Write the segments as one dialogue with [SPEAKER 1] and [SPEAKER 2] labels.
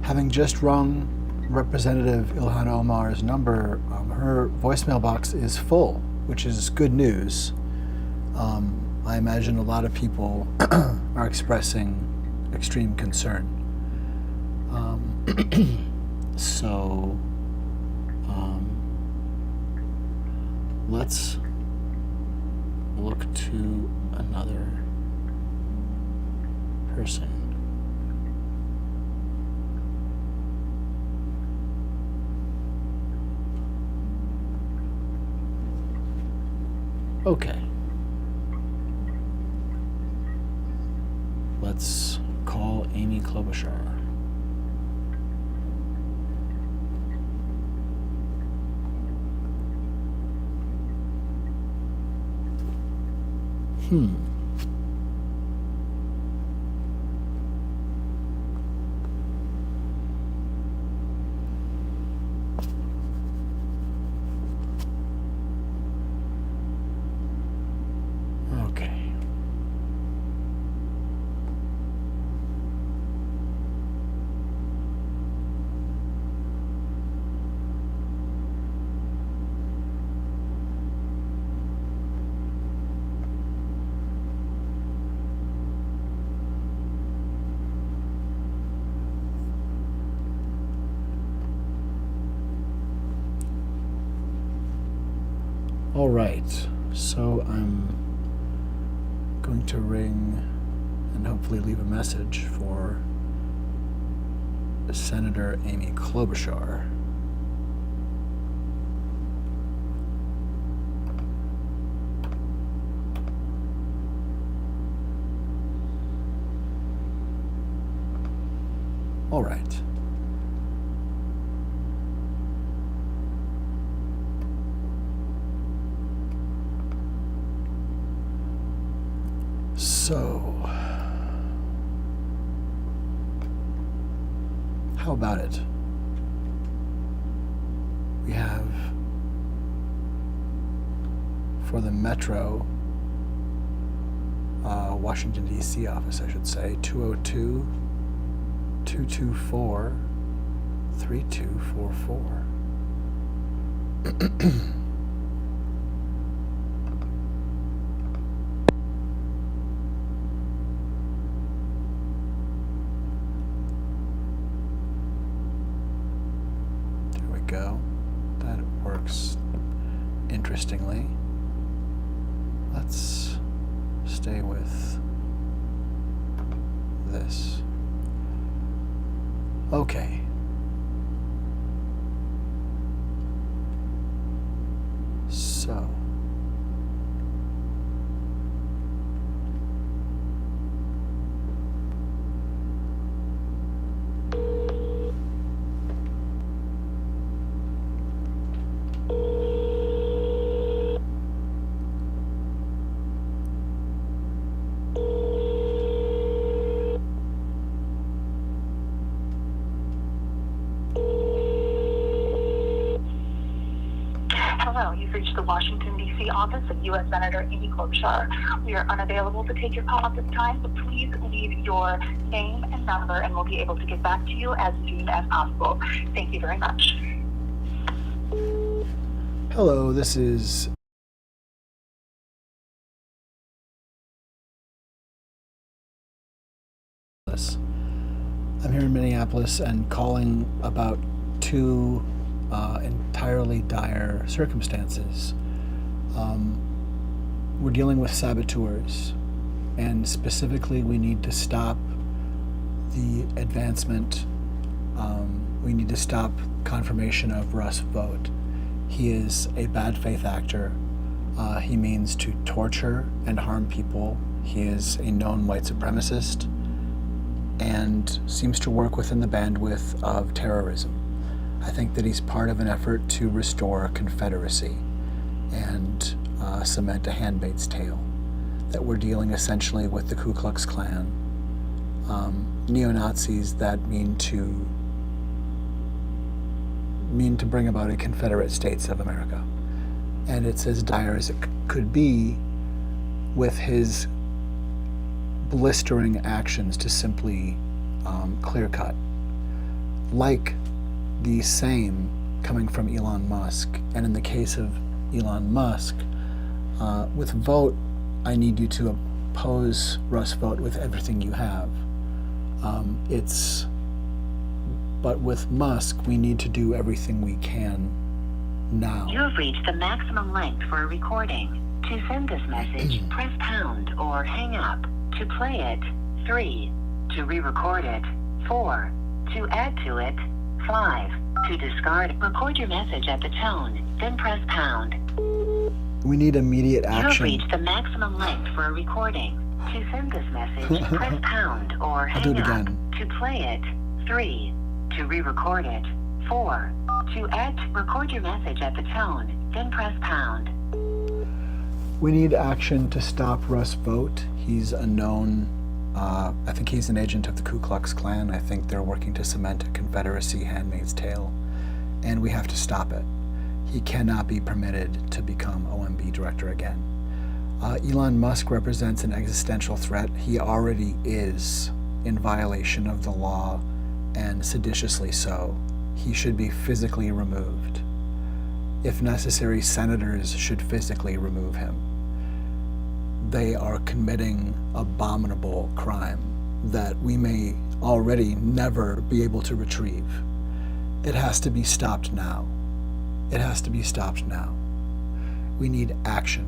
[SPEAKER 1] Having just rung Representative Ilhan Omar's number, her voicemail box is full, which is good news. I imagine a lot of people are expressing extreme concern. So let's look to another person. Okay. Let's call Amy Klobuchar. Okay. All right, so I'm going to ring and hopefully leave a message for Senator Amy Klobuchar. All right. So, how about it? We have, for the Metro, Washington, D.C. office, I should say, 202-224-3244. Go. That works interestingly. Let's stay with this. Okay. So.
[SPEAKER 2] Hello, you've reached the Washington, D.C. office of U.S. Senator Amy Klobuchar. We are unavailable to take your call at this time, but please leave your name and number and we'll be able to get back to you as soon as possible. Thank you very much.
[SPEAKER 1] Hello, this is I'm here in Minneapolis and calling about two entirely dire circumstances. We're dealing with saboteurs, and specifically we need to stop the advancement. We need to stop confirmation of Russ Vought. He is a bad faith actor. He means to torture and harm people. He is a known white supremacist and seems to work within the bandwidth of terrorism. I think that he's part of an effort to restore a confederacy and cement a handmaid's tale, that we're dealing essentially with the Ku Klux Klan, neo-Nazis that mean to bring about a Confederate States of America. And it's as dire as it could be with his blistering actions to simply clear cut. like the same coming from Elon Musk. And in the case of Elon Musk, with Vote, I need you to oppose Russ Vote with everything you have. But with Musk, we need to do everything we can now.
[SPEAKER 3] You have reached the maximum length for a recording. To send this message, press pound or hang up. To play it, 3. To re-record it, 4. To add to it, 5. To discard, record your message at the tone, then press pound.
[SPEAKER 1] We need immediate
[SPEAKER 3] You have
[SPEAKER 1] action.
[SPEAKER 3] reached the maximum length for a recording. To send this message, press pound or
[SPEAKER 1] I'll do
[SPEAKER 3] hang
[SPEAKER 1] it
[SPEAKER 3] up.
[SPEAKER 1] again.
[SPEAKER 3] To play it, 3. To re-record it, 4. To record your message at the tone, then press pound.
[SPEAKER 1] We need action to stop Russ Vote. He's a known, I think he's an agent of the Ku Klux Klan. I think they're working to cement a Confederacy Handmaid's Tale, and we have to stop it. He cannot be permitted to become OMB director again. Elon Musk represents an existential threat. He already is in violation of the law, and seditiously so. He should be physically removed. If necessary, senators should physically remove him. They are committing abominable crime that we may already never be able to retrieve. It has to be stopped now. It has to be stopped now. We need action.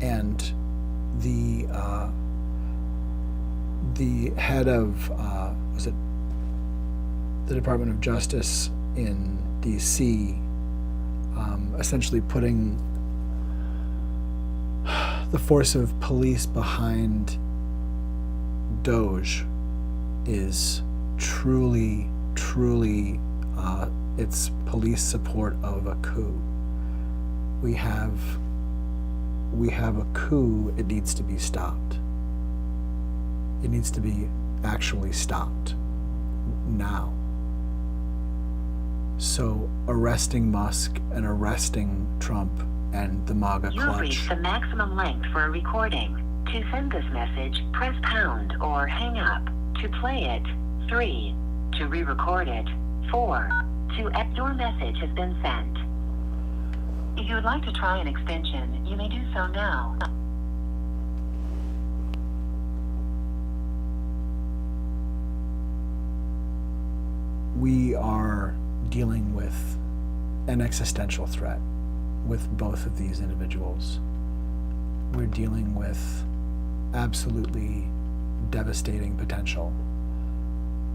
[SPEAKER 1] And the head of, was it the Department of Justice in D.C., essentially putting the force of police behind Doge is truly, it's police support of a coup. We have a coup. It needs to be stopped. It needs to be actually stopped now. So arresting Musk and arresting Trump and the MAGA
[SPEAKER 3] You have
[SPEAKER 1] clutch.
[SPEAKER 3] reached the maximum length for a recording. To send this message, press pound or hang up. To play it, 3. To re-record it, 4. Your message has been sent. If you would like to try an extension, you may do so now.
[SPEAKER 1] We are dealing with an existential threat with both of these individuals. We're dealing with absolutely devastating potential.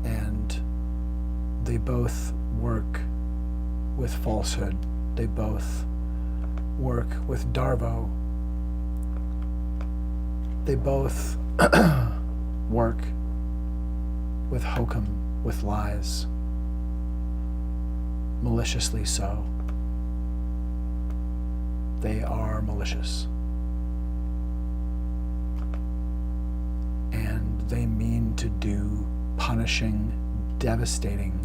[SPEAKER 1] And they both work with falsehood. They both work with Darvo. They both work with hokum, with lies. Maliciously so. They are malicious. And they mean to do punishing, devastating,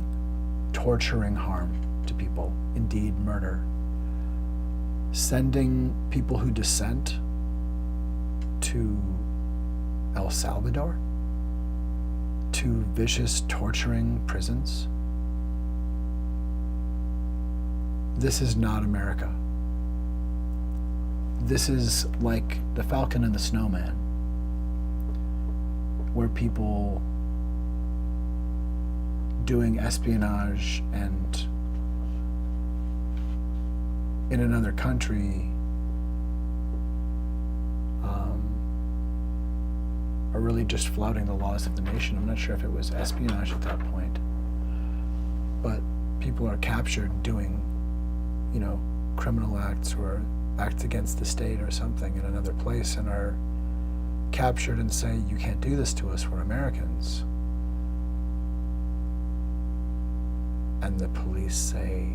[SPEAKER 1] torturing harm to people, indeed murder. Sending people who dissent to El Salvador, to vicious, torturing prisons. This is not America. This is like the Falcon and the Snowman, where people doing espionage and in another country are really just flouting the laws of the nation. I'm not sure if it was espionage at that point, but people are captured doing, criminal acts or acts against the state or something in another place and are captured and say, you can't do this to us, we're Americans. And the police say,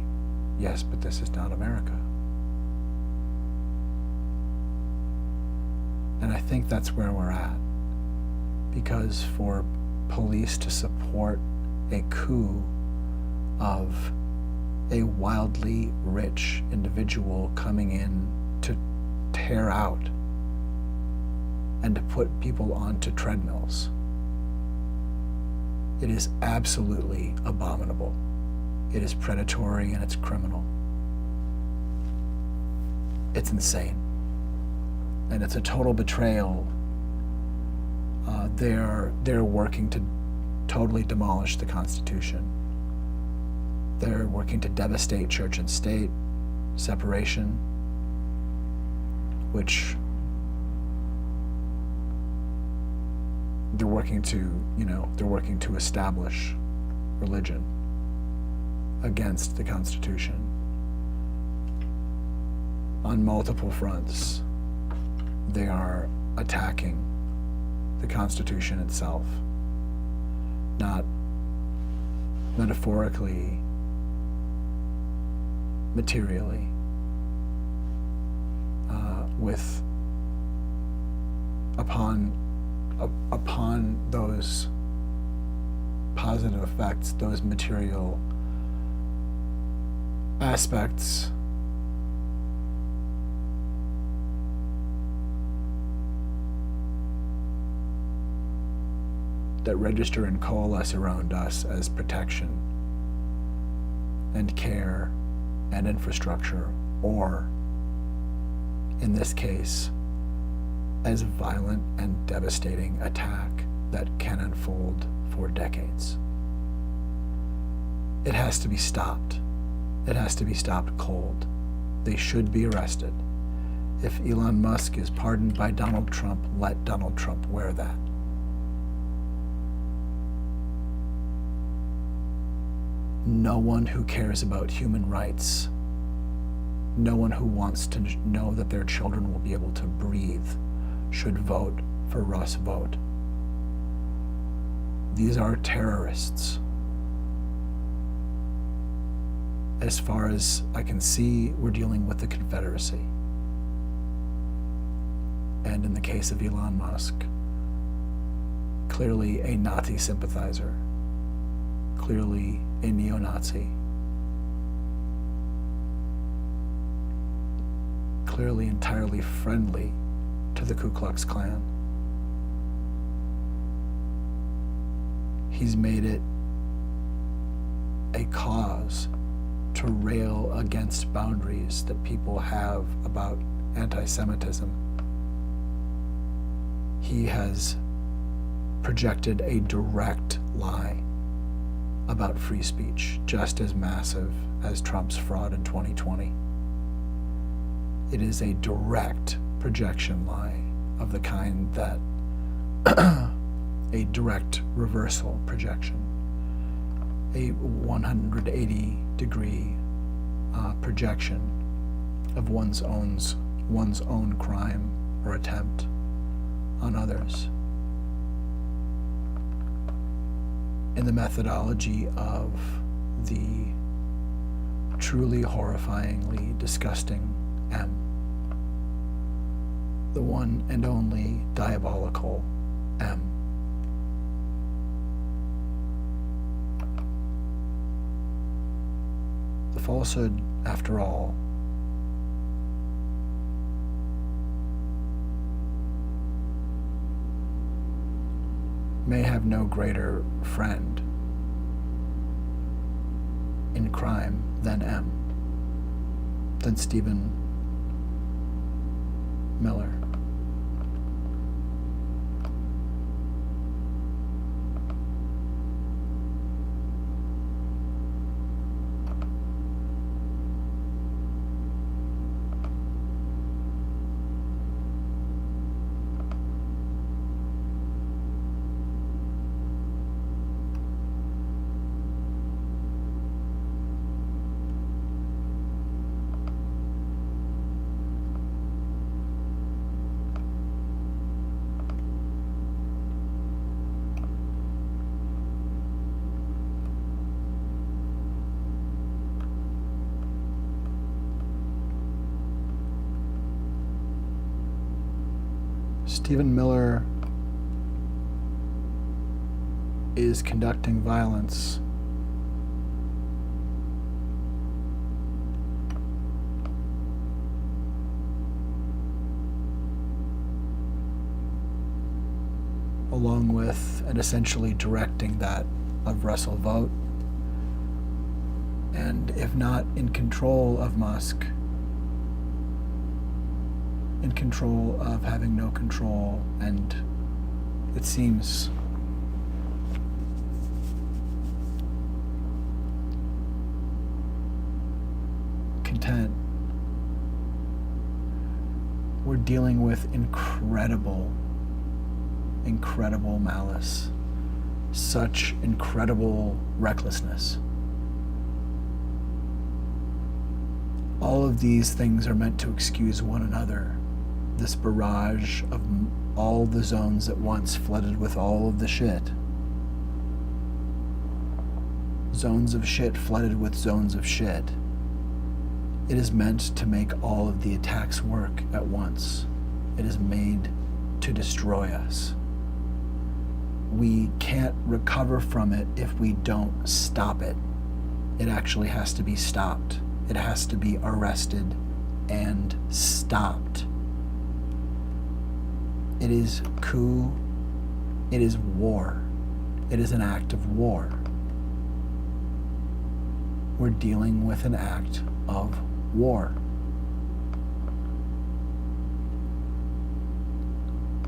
[SPEAKER 1] yes, but this is not America. And I think that's where we're at. Because for police to support a coup of a wildly rich individual coming in to tear out and to put people onto treadmills It is absolutely abominable. It is predatory and it's criminal. It's insane. And it's a total betrayal. They're working to totally demolish the Constitution. They're working to devastate church and state, separation, which they're working to establish religion against the Constitution on multiple fronts. They are attacking the Constitution itself, not metaphorically, materially, with upon those positive effects, those material aspects, that register and coalesce around us as protection and care and infrastructure, or in this case, as violent and devastating attack that can unfold for decades. It has to be stopped. It has to be stopped cold. They should be arrested. If Elon Musk is pardoned by Donald Trump, let Donald Trump wear that. No one who cares about human rights, no one who wants to know that their children will be able to breathe, should vote for Russ Vote. These are terrorists. As far as I can see, we're dealing with the Confederacy. And in the case of Elon Musk, clearly a Nazi sympathizer, clearly a neo-Nazi, clearly entirely friendly to the Ku Klux Klan. He's made it a cause to rail against boundaries that people have about anti-Semitism. He has projected a direct lie about free speech, just as massive as Trump's fraud in 2020. It is a direct projection lie of the kind that a direct reversal projection, a 180-degree projection of one's own crime or attempt on others. In the methodology of the truly horrifyingly disgusting M, the one and only diabolical M. The falsehood, after all, may have no greater friend in crime than M, than Stephen Miller. Stephen Miller is conducting violence along with and essentially directing that of Russell vote, and if not in control of Musk, in control of having no control, and it seems content. We're dealing with incredible malice, such incredible recklessness. All of these things are meant to excuse one another. This barrage of all the zones at once flooded with all of the shit. Zones of shit flooded with zones of shit. It is meant to make all of the attacks work at once. It is made to destroy us. We can't recover from it if we don't stop it. It actually has to be stopped. It has to be arrested and stopped. It is coup. It is war. It is an act of war. We're dealing with an act of war.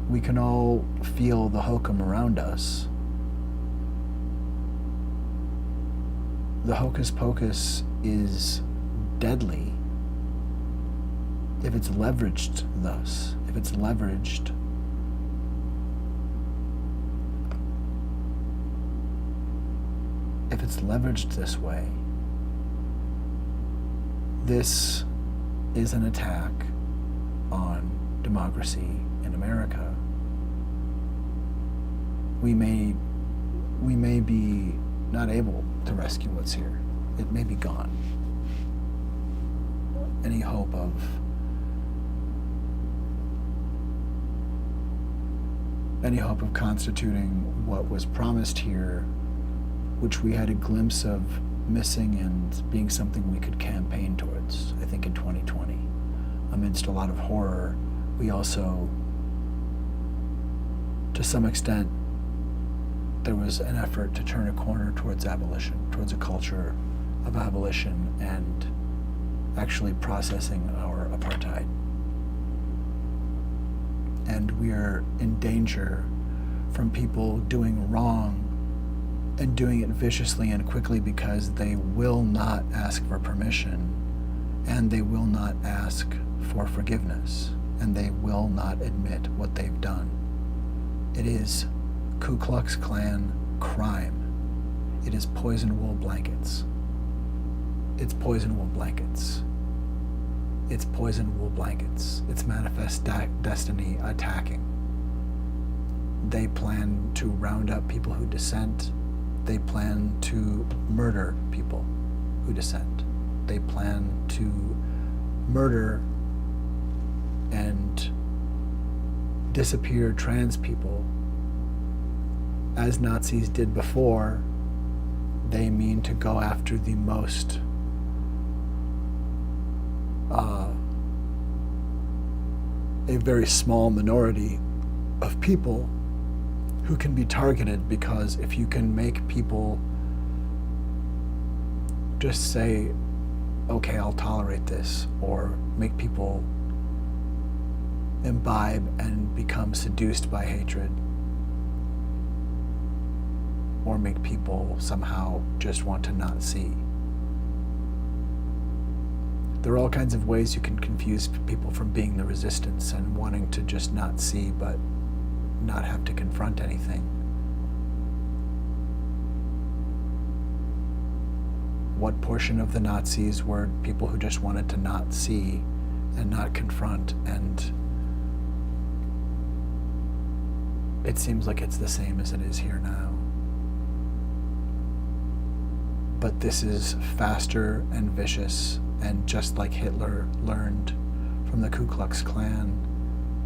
[SPEAKER 1] We can all feel the hokum around us. The hocus pocus is deadly if it's leveraged thus, if it's leveraged this way. This is an attack on democracy in America. We may be not able to rescue what's here. It may be gone. Any hope of constituting what was promised here, which we had a glimpse of missing and being something we could campaign towards, I think in 2020. Amidst a lot of horror, we also, to some extent, there was an effort to turn a corner towards abolition, towards a culture of abolition and actually processing our apartheid. And we are in danger from people doing wrong and doing it viciously and quickly because they will not ask for permission, and they will not ask for forgiveness, and they will not admit what they've done. It is Ku Klux Klan crime. It is poison wool blankets. It's poison wool blankets. It's poison wool blankets. It's manifest destiny attacking. They plan to round up people who dissent. They plan to murder people who dissent. They plan to murder and disappear trans people. As Nazis did before, they mean to go after the most a very small minority of people who can be targeted, because if you can make people just say, okay, I'll tolerate this, or make people imbibe and become seduced by hatred, or make people somehow just want to not see. There are all kinds of ways you can confuse people from being the resistance and wanting to just not see but not have to confront anything. What portion of the Nazis were people who just wanted to not see and not confront? And it seems like it's the same as it is here now. But this is faster and vicious, and just like Hitler learned from the Ku Klux Klan,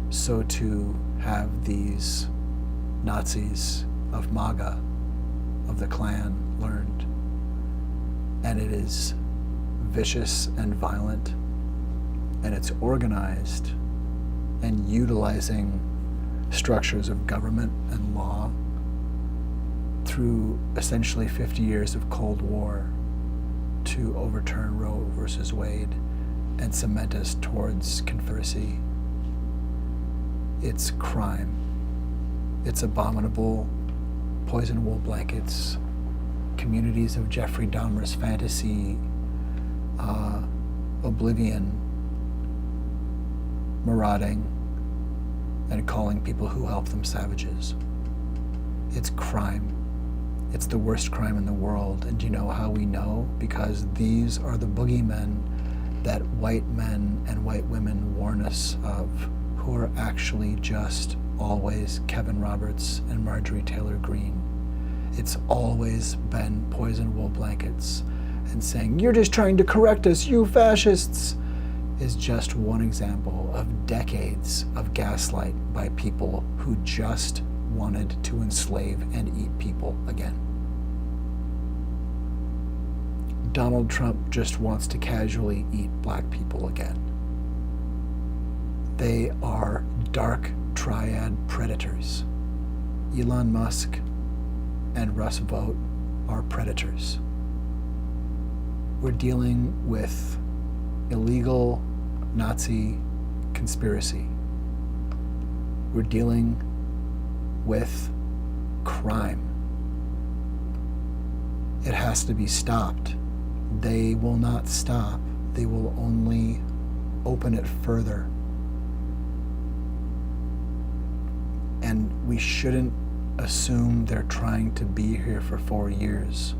[SPEAKER 1] so too have these Nazis of MAGA, of the Klan, learned. And it is vicious and violent, and it's organized and utilizing structures of government and law through essentially 50 years of Cold War to overturn Roe versus Wade and cement us towards Confederacy. It's crime. It's abominable. Poison wool blankets, communities of Jeffrey Dahmer's fantasy, oblivion, marauding, and calling people who help them savages. It's crime. It's the worst crime in the world. And do you know how we know? Because these are the boogeymen that white men and white women warn us of, who are actually just always Kevin Roberts and Marjorie Taylor Greene. It's always been poison wool blankets, and saying, "You're just trying to correct us, you fascists," is just one example of decades of gaslight by people who just wanted to enslave and eat people again. Donald Trump just wants to casually eat black people again. They are dark triad predators. Elon Musk and Russ Vought are predators. We're dealing with illegal Nazi conspiracy. We're dealing with crime. It has to be stopped. They will not stop. They will only open it further. And we shouldn't assume they're trying to be here for 4 years.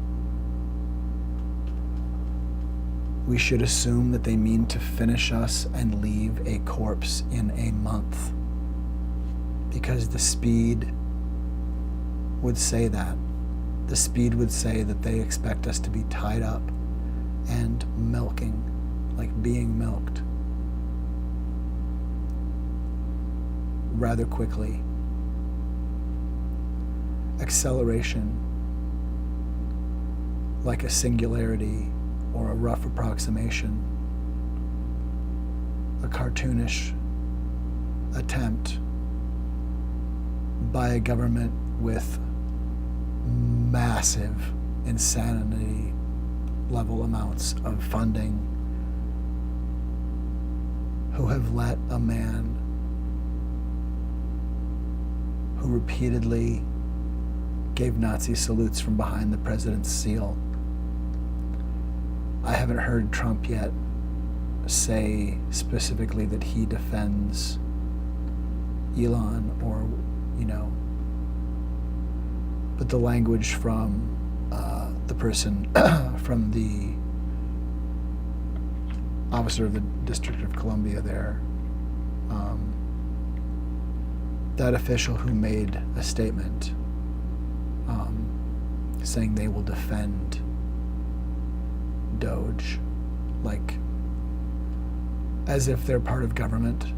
[SPEAKER 1] We should assume that they mean to finish us and leave a corpse in a month. Because the speed would say that. The speed would say that they expect us to be tied up and milking, like being milked, rather quickly. Acceleration, like a singularity or a rough approximation, a cartoonish attempt by a government with massive insanity level amounts of funding, who have let a man who repeatedly gave Nazi salutes from behind the president's seal. I haven't heard Trump yet say specifically that he defends Elon or, but the language from the person, from the officer of the District of Columbia there, that official who made a statement saying they will defend Doge, like as if they're part of government,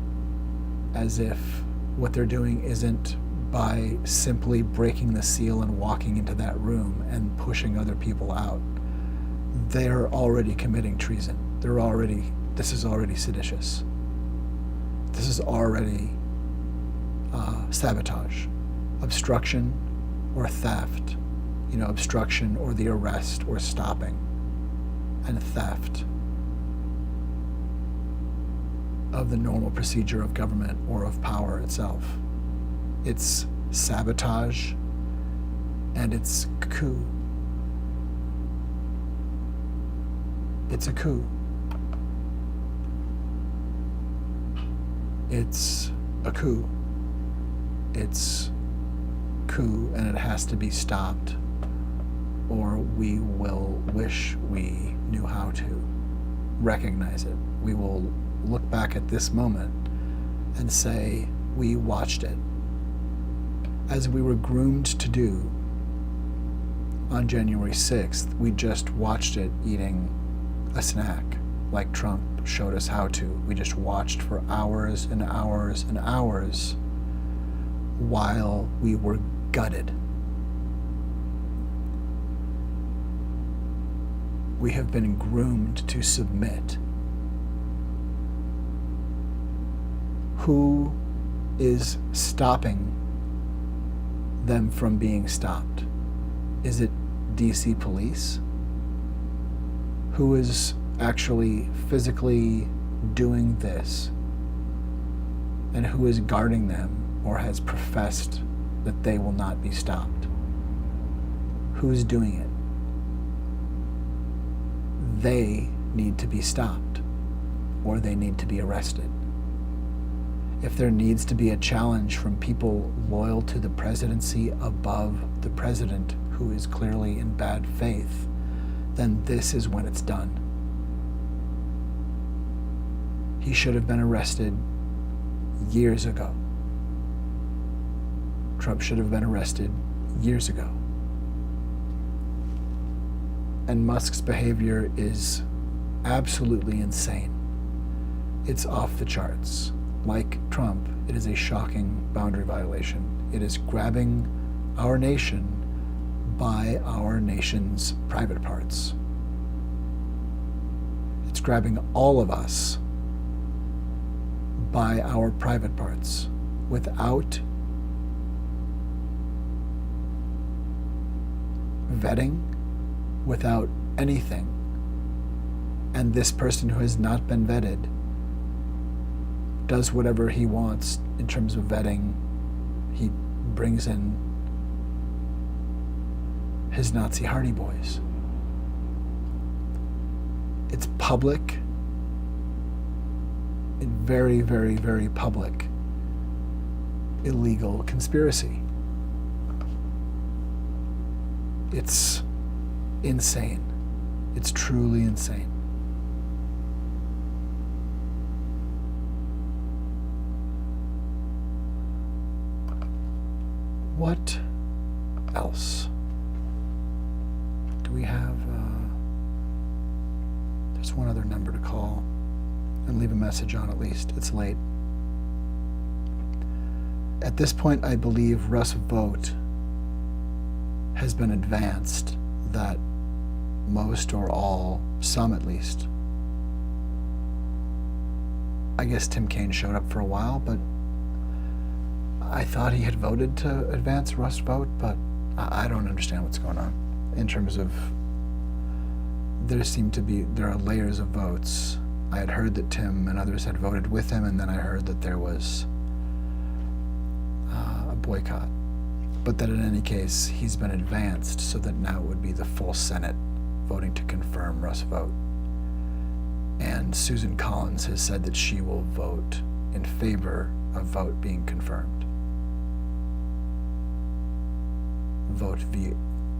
[SPEAKER 1] as if what they're doing isn't by simply breaking the seal and walking into that room and pushing other people out. They're already committing treason. This is already seditious. This is already sabotage, obstruction or theft, obstruction or the arrest or stopping, and theft of the normal procedure of government or of power itself. It's sabotage and it's coup. It's a coup. It's a coup. It's coup, and it has to be stopped, or we will wish we knew how to recognize it. We will look back at this moment and say, we watched it, as we were groomed to do on January 6th. We just watched it eating a snack, like Trump showed us how to. We just watched for hours and hours and hours while we were gutted. We have been groomed to submit. Who is stopping them from being stopped? Is it DC police? Who is actually physically doing this? And who is guarding them or has professed that they will not be stopped? Who's doing it? They need to be stopped, or they need to be arrested. If there needs to be a challenge from people loyal to the presidency above the president, who is clearly in bad faith, then this is when it's done. He should have been arrested years ago. Trump should have been arrested years ago. And Musk's behavior is absolutely insane. It's off the charts. Like Trump, it is a shocking boundary violation. It is grabbing our nation by our nation's private parts. It's grabbing all of us by our private parts without vetting, without anything. And this person who has not been vetted does whatever he wants in terms of vetting. He brings in his Nazi Hardy Boys. It's public, and very, very, very public, illegal conspiracy. It's insane. It's truly insane. What else do we have? There's one other number to call and leave a message on, at least. It's late. At this point, I believe Russ' vote has been advanced, that most or all, some at least. I guess Tim Kaine showed up for a while, but I thought he had voted to advance Russ' vote, but I don't understand what's going on in terms of there are layers of votes. I had heard that Tim and others had voted with him, and then I heard that there was a boycott. But that in any case, he's been advanced so that now it would be the full Senate voting to confirm Russ' vote. And Susan Collins has said that she will vote in favor of vote being confirmed. Vote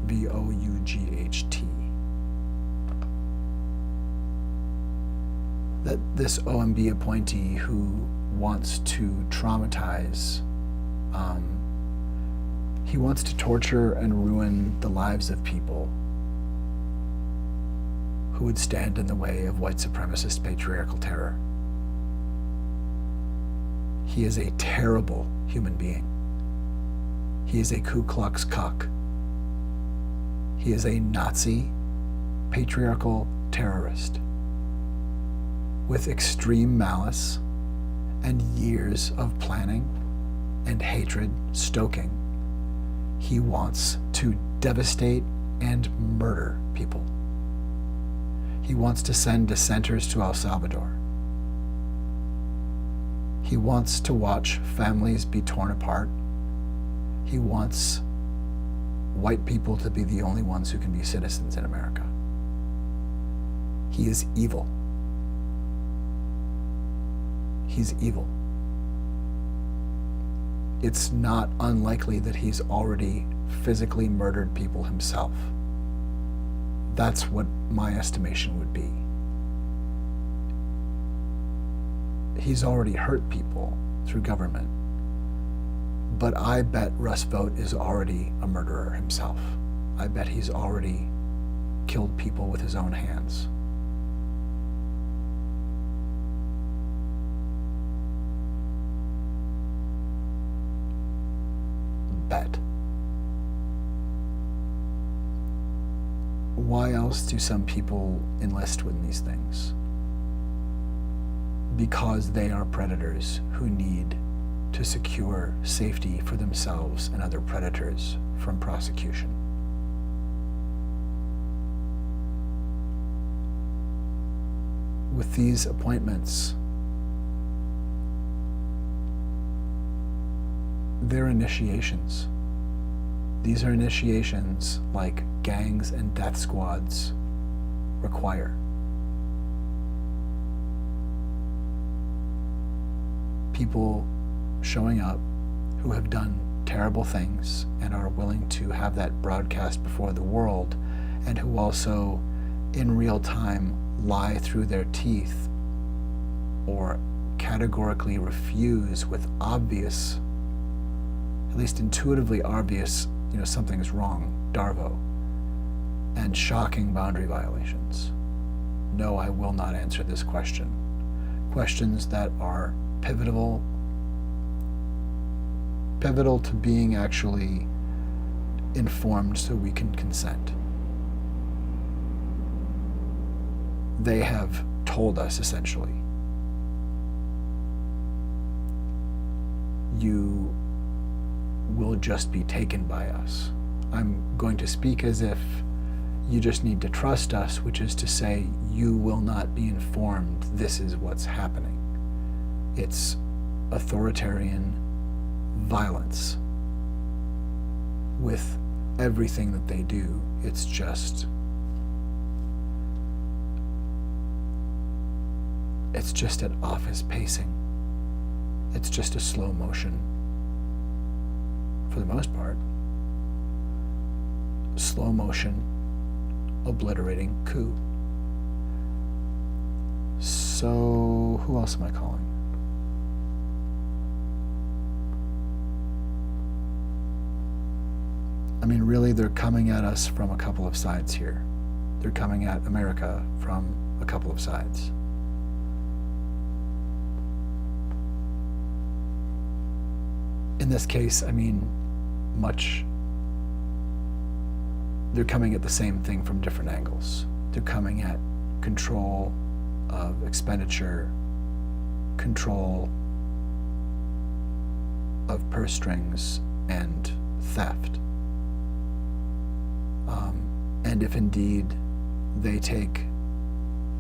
[SPEAKER 1] V-O-U-G-H-T. That this OMB appointee who wants to traumatize, he wants to torture and ruin the lives of people who would stand in the way of white supremacist patriarchal terror. He is a terrible human being. He is a Ku Klux Klan. He is a Nazi patriarchal terrorist with extreme malice and years of planning and hatred stoking. He wants to devastate and murder people. He wants to send dissenters to El Salvador. He wants to watch families be torn apart. He wants white people to be the only ones who can be citizens in America. He is evil. He's evil. It's not unlikely that he's already physically murdered people himself. That's what my estimation would be. He's already hurt people through government. But I bet Russ Vought is already a murderer himself. I bet he's already killed people with his own hands. Bet. Why else do some people enlist with these things? Because they are predators who need to secure safety for themselves and other predators from prosecution. with these appointments, they're initiations. These are initiations like gangs and death squads require. People showing up who have done terrible things and are willing to have that broadcast before the world, and who also in real time lie through their teeth or categorically refuse with obvious, at least intuitively obvious, something's wrong, Darvo, and shocking boundary violations. No, I will not answer this question. Questions that are pivotal to being actually informed so we can consent. They have told us, essentially, you will just be taken by us. I'm going to speak as if you just need to trust us, which is to say, you will not be informed this is what's happening. It's authoritarian violence with everything that they do. It's just at office pacing. It's just a slow motion, for the most part, slow motion obliterating coup. So who else am I calling? I mean, really, they're coming at us from a couple of sides here. They're coming at America from a couple of sides. In this case, I mean, they're coming at the same thing from different angles. They're coming at control of expenditure, control of purse strings, and theft. And if indeed they take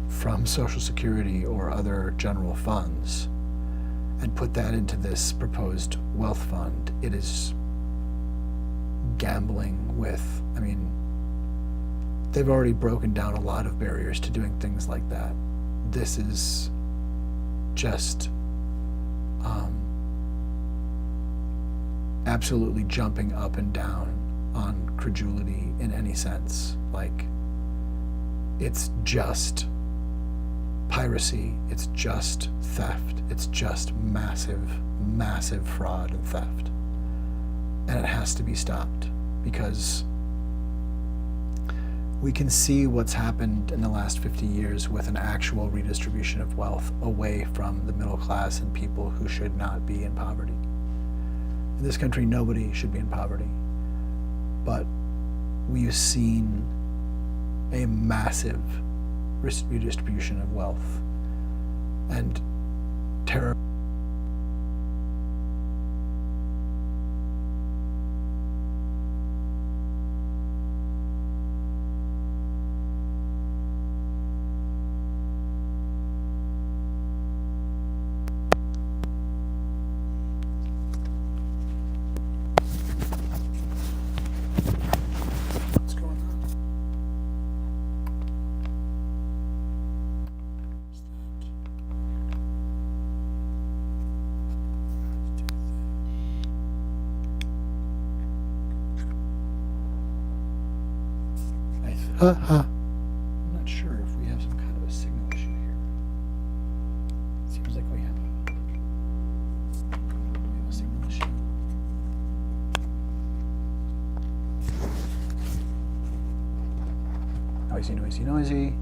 [SPEAKER 1] from Social Security or other general funds and put that into this proposed wealth fund, it is gambling with, they've already broken down a lot of barriers to doing things like that. This is just absolutely jumping up and down on credulity in any sense. Like, it's just piracy, it's just theft, it's just massive fraud and theft. And it has to be stopped, because we can see what's happened in the last 50 years with an actual redistribution of wealth away from the middle class and people who should not be in poverty. In this country, nobody should be in poverty. But we've seen a massive redistribution of wealth and terror. I'm not sure if we have some kind of a signal issue here. Seems like we have a signal issue. Noisy.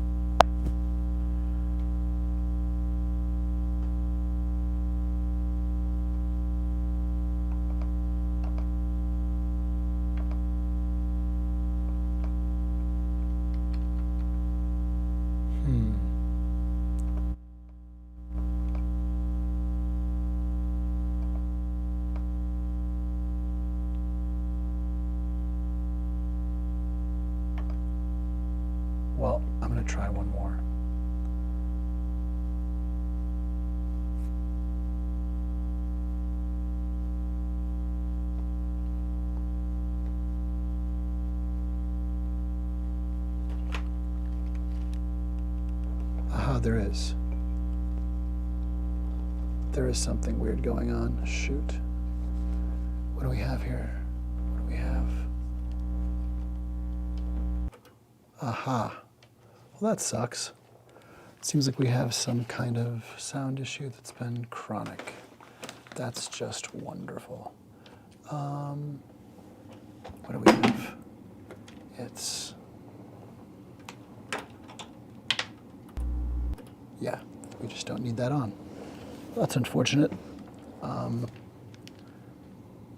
[SPEAKER 1] Well, I'm going to try one more. there is. There is something weird going on. Shoot. What do we have here? What do we have? Aha. Well, that sucks. It seems like we have some kind of sound issue that's been chronic. That's just wonderful. What do we have? It's... Yeah, we just don't need that on. That's unfortunate.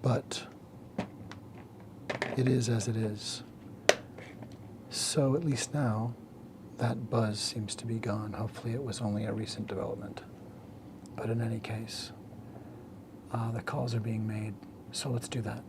[SPEAKER 1] But it is as it is. So at least now, that buzz seems to be gone. Hopefully it was only a recent development. But in any case, the calls are being made, so let's do that.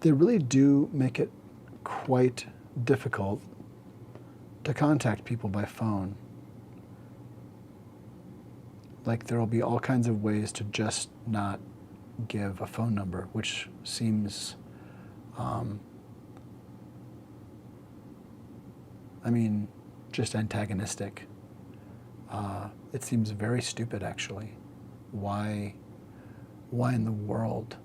[SPEAKER 1] They really do make it quite difficult to contact people by phone. Like, there will be all kinds of ways to just not give a phone number, which seems, just antagonistic. It seems very stupid, actually. Why in the world?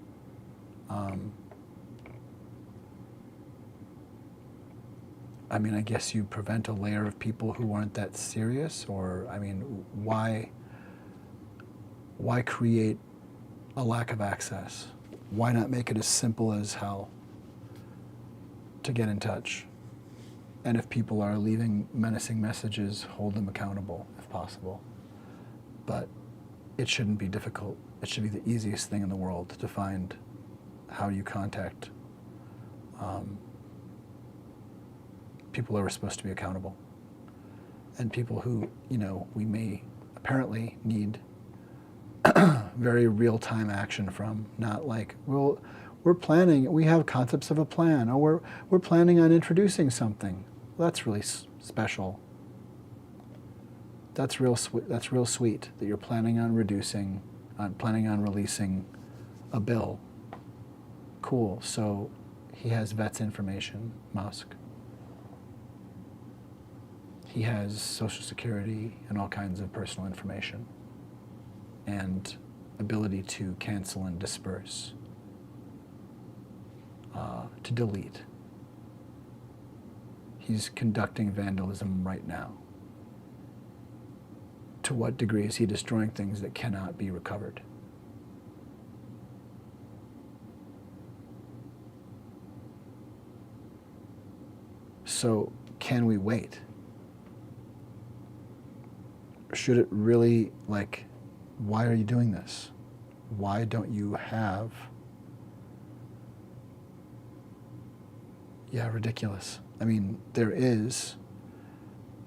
[SPEAKER 1] I guess you prevent a layer of people who aren't that serious, or, why create a lack of access? Why not make it as simple as hell to get in touch? And if people are leaving menacing messages, hold them accountable if possible. But it shouldn't be difficult. It should be the easiest thing in the world to find how you contact people who are supposed to be accountable, and people who, we may apparently need very real-time action from, not like, well, we're planning, we have concepts of a plan, or we're planning on introducing something. Well, that's really special. That's real sweet that you're planning on releasing a bill. Cool. So he has vet's information, Musk. He has Social Security and all kinds of personal information, and ability to cancel and disperse, to delete. He's conducting vandalism right now. To what degree is he destroying things that cannot be recovered? So, can we wait? Should it really, why are you doing this? Why don't you have... Yeah, ridiculous. There is...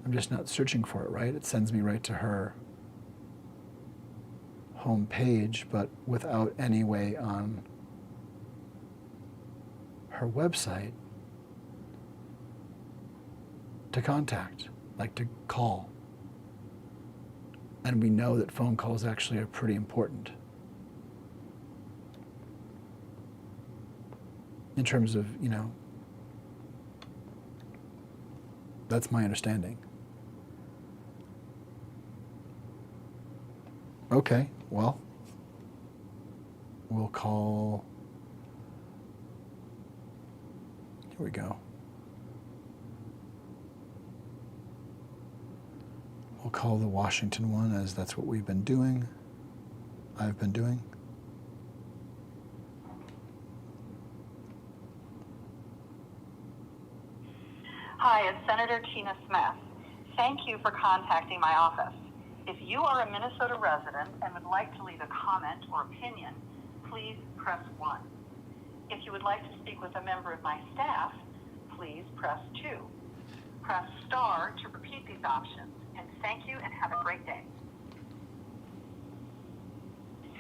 [SPEAKER 1] I'm just not searching for it, right? It sends me right to her home page, but without any way on her website to contact, to call. And we know that phone calls actually are pretty important in terms of, that's my understanding. Okay, well, we'll call, here we go. We'll call the Washington one, as that's what we've been doing. I've been doing.
[SPEAKER 2] Hi, it's Senator Tina Smith. Thank you for contacting my office. If you are a Minnesota resident and would like to leave a comment or opinion, please press 1. If you would like to speak with a member of my staff, please press 2. press star to repeat these options. And thank you and have a great day.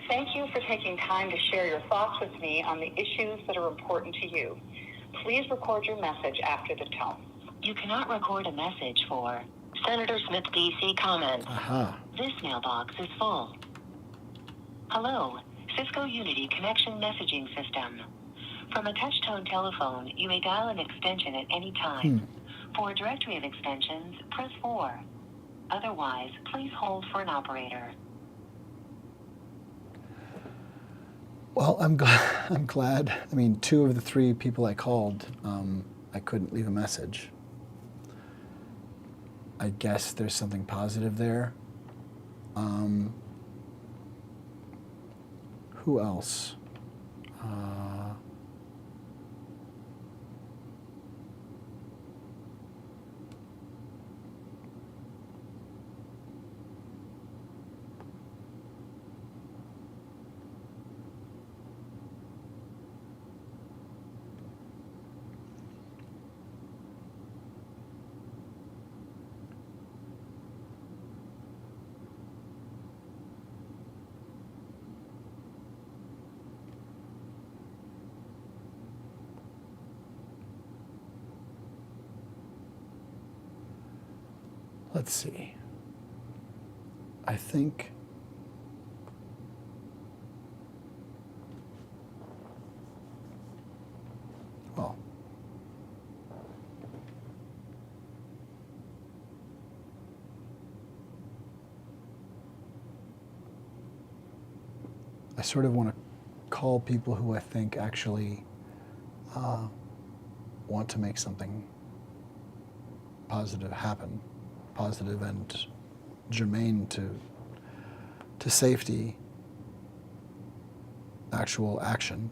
[SPEAKER 2] Thank you for taking time to share your thoughts with me on the issues that are important to you. Please record your message after the tone.
[SPEAKER 3] You cannot record a message for Senator Smith, D.C. comments. This mailbox is full. Hello, Cisco Unity Connection Messaging System. From a touch-tone telephone, you may dial an extension at any time. For a directory of extensions, press 4. Otherwise, please hold for an operator.
[SPEAKER 1] Well, I'm glad. I mean, 2 of the 3 people I called, I couldn't leave a message. I guess there's something positive there. Who else? Let's see. I think well, I sort of want to call people who I think actually want to make something positive happen. Positive and germane to safety, actual action.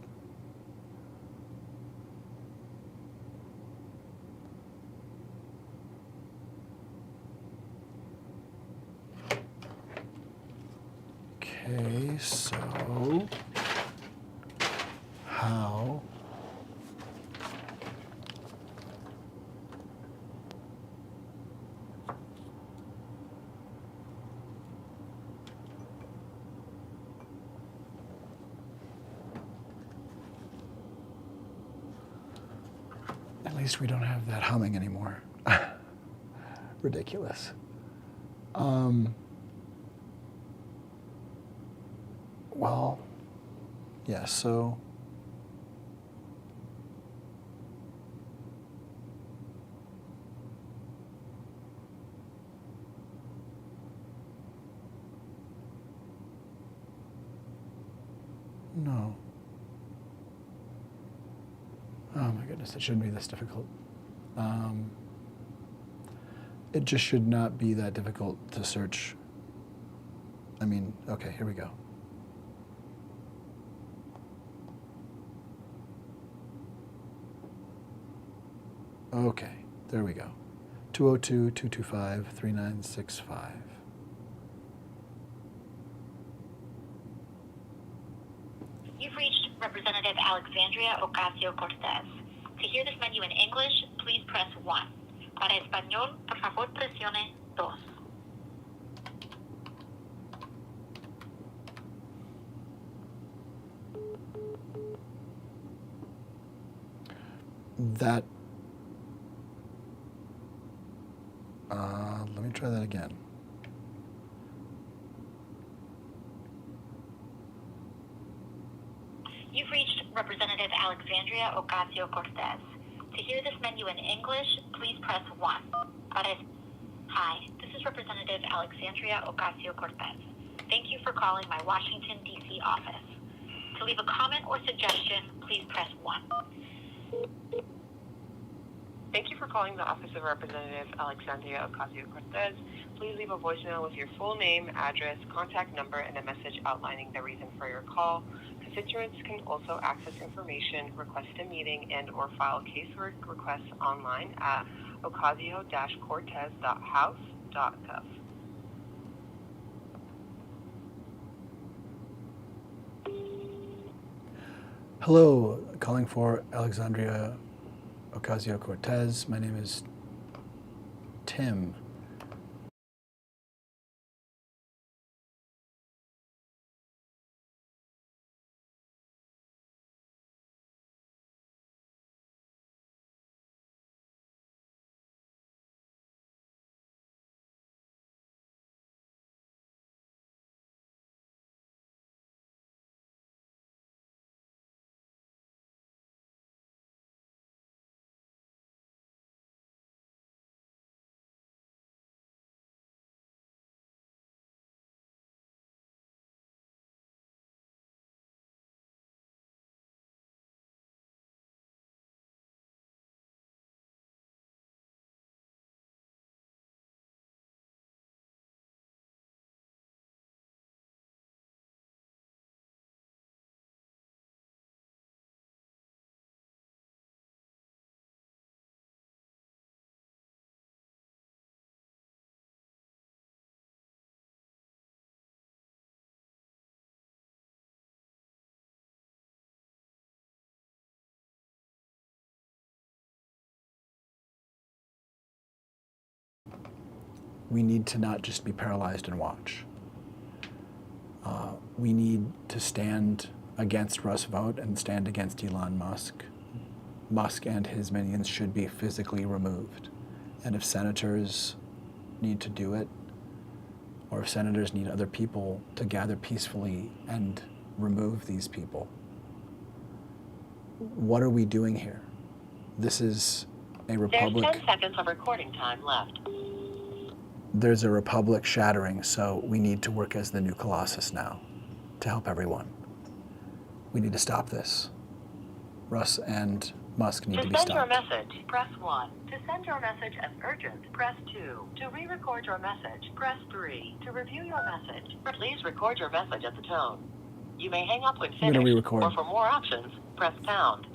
[SPEAKER 1] Okay, so how at least we don't have that humming anymore. Ridiculous. Well, yeah, so no. Oh my goodness, it shouldn't be this difficult. It just should not be that difficult to search. I mean, okay, here we go. Okay, there we go. 202-225-3965.
[SPEAKER 4] You've reached Representative Alexandria Ocasio-Cortez. To hear this menu in English, please press 1. Para español, por favor, presione 2.
[SPEAKER 1] That, let me try that again.
[SPEAKER 4] You've reached Representative Alexandria Ocasio-Cortez. To hear this menu in English, please press 1. Hi, this is Representative Alexandria Ocasio-Cortez. Thank you for calling my Washington, D.C. office. To leave a comment or suggestion, please press 1.
[SPEAKER 5] Thank you for calling the Office of Representative Alexandria Ocasio-Cortez. Please leave a voicemail with your full name, address, contact number, and a message outlining the reason for your call. Constituents can also access information, request a meeting, and or file casework requests online at ocasio-cortez.house.gov.
[SPEAKER 1] Hello, calling for Alexandria Ocasio-Cortez. My name is Tim. We need to not just be paralyzed and watch. We need to stand against Russ Vogt and stand against Elon Musk. Musk and his minions should be physically removed. And if senators need to do it, or if senators need other people to gather peacefully and remove these people, what are we doing here? This is a republic.
[SPEAKER 3] There's 10 seconds of recording time left.
[SPEAKER 1] There's a republic shattering, so we need to work as the new Colossus now to help everyone. We need to stop this. Russ and Musk need to be
[SPEAKER 3] To send your
[SPEAKER 1] stopped.
[SPEAKER 3] message, press 1. To send your message as urgent, press 2. To re-record your message, press 3. To review your message, please record your message at the tone. You may hang up when
[SPEAKER 1] I'm gonna
[SPEAKER 3] finished,
[SPEAKER 1] re-record.
[SPEAKER 3] or for more options, press pound.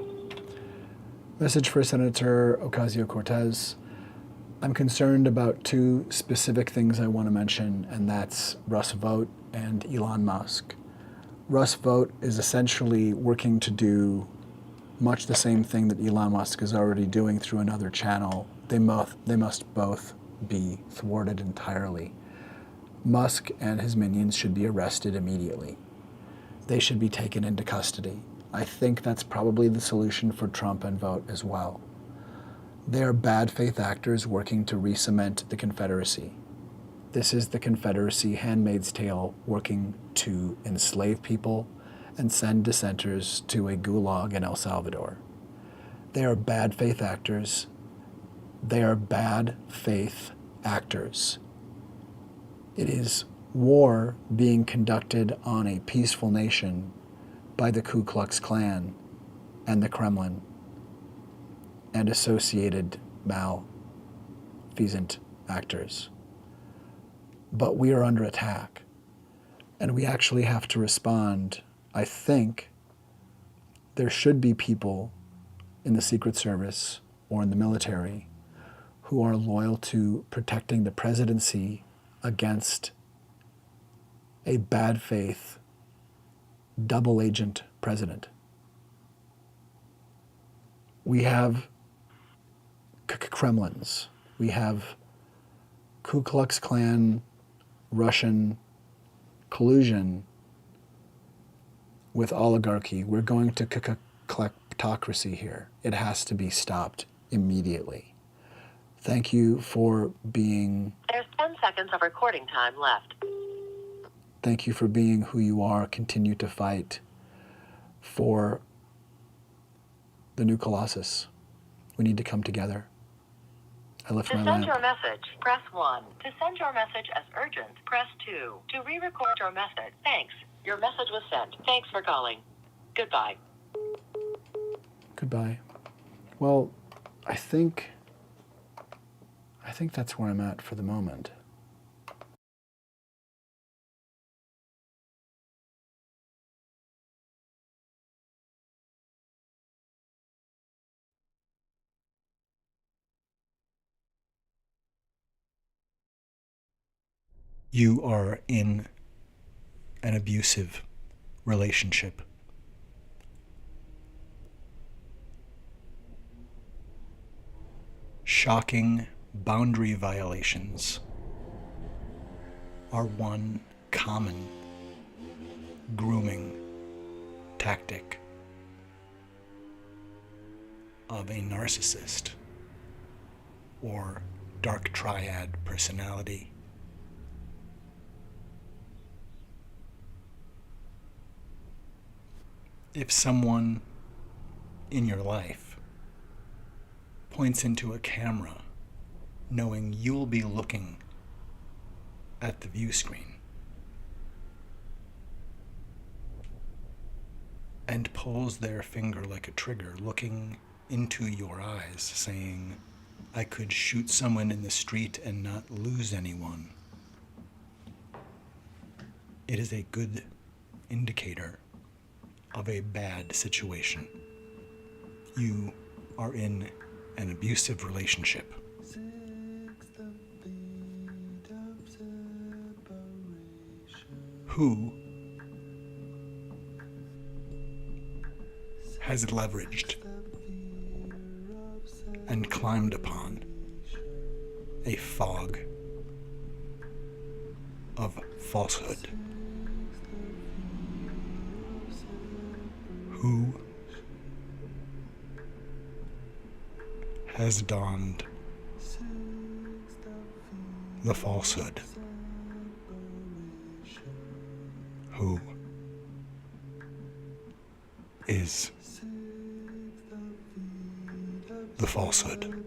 [SPEAKER 1] Message for Senator Ocasio-Cortez. I'm concerned about two specific things I want to mention, and that's Russ Vogt and Elon Musk. Russ Vogt is essentially working to do much the same thing that Elon Musk is already doing through another channel. They must both be thwarted entirely. Musk and his minions should be arrested immediately. They should be taken into custody. I think that's probably the solution for Trump and Vogt as well. They are bad faith actors working to re-cement the Confederacy. This is the Confederacy Handmaid's Tale working to enslave people and send dissenters to a gulag in El Salvador. They are bad faith actors. They are bad faith actors. It is war being conducted on a peaceful nation by the Ku Klux Klan and the Kremlin and associated malfeasant actors. But we are under attack, and we actually have to respond. I think there should be people in the Secret Service or in the military who are loyal to protecting the presidency against a bad faith, double agent president. We have Kremlins. We have Ku Klux Klan, Russian collusion with oligarchy. We're going to kleptocracy here. It has to be stopped immediately. Thank you for being...
[SPEAKER 3] There's 10 seconds of recording time left.
[SPEAKER 1] Thank you for being who you are. Continue to fight for the new Colossus. We need to come together. I lift
[SPEAKER 3] To
[SPEAKER 1] my
[SPEAKER 3] send your
[SPEAKER 1] lamp.
[SPEAKER 3] message, press 1. To send your message as urgent, press 2. To re-record your message, thanks. Your message was sent. Thanks for calling. Goodbye.
[SPEAKER 1] Goodbye. Well, I think that's where I'm at for the moment. You are in an abusive relationship. Shocking boundary violations are one common grooming tactic of a narcissist or dark triad personality. If someone in your life points into a camera knowing you'll be looking at the view screen and pulls their finger like a trigger, looking into your eyes, saying, I could shoot someone in the street and not lose anyone, it is a good indicator of a bad situation. You are in an abusive relationship. Who has leveraged and climbed upon a fog of falsehood? Who has donned the falsehood? Who is the falsehood?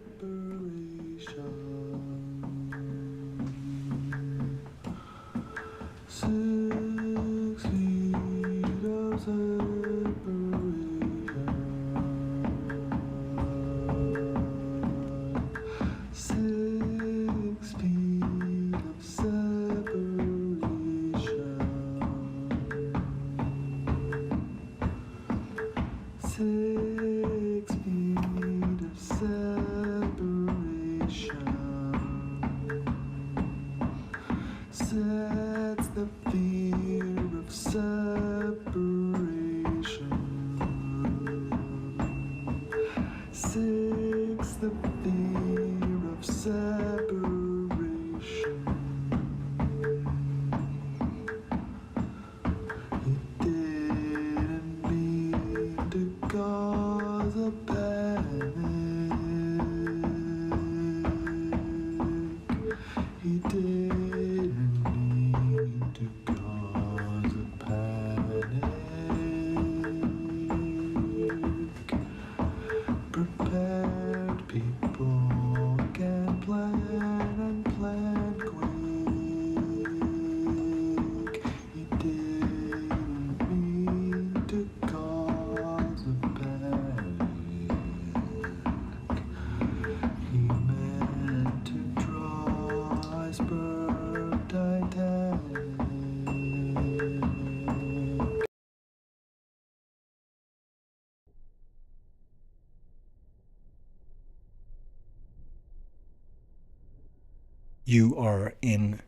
[SPEAKER 1] You are in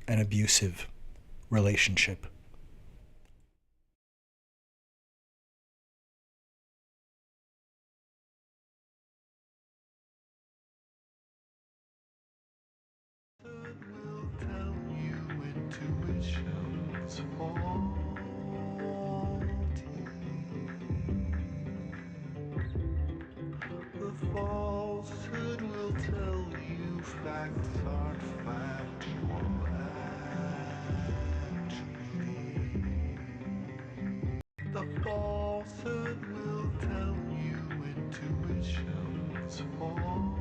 [SPEAKER 1] an abusive relationship.
[SPEAKER 6] Falsehood will tell you facts aren't factual, actually. The falsehood will tell you intuition's faulty.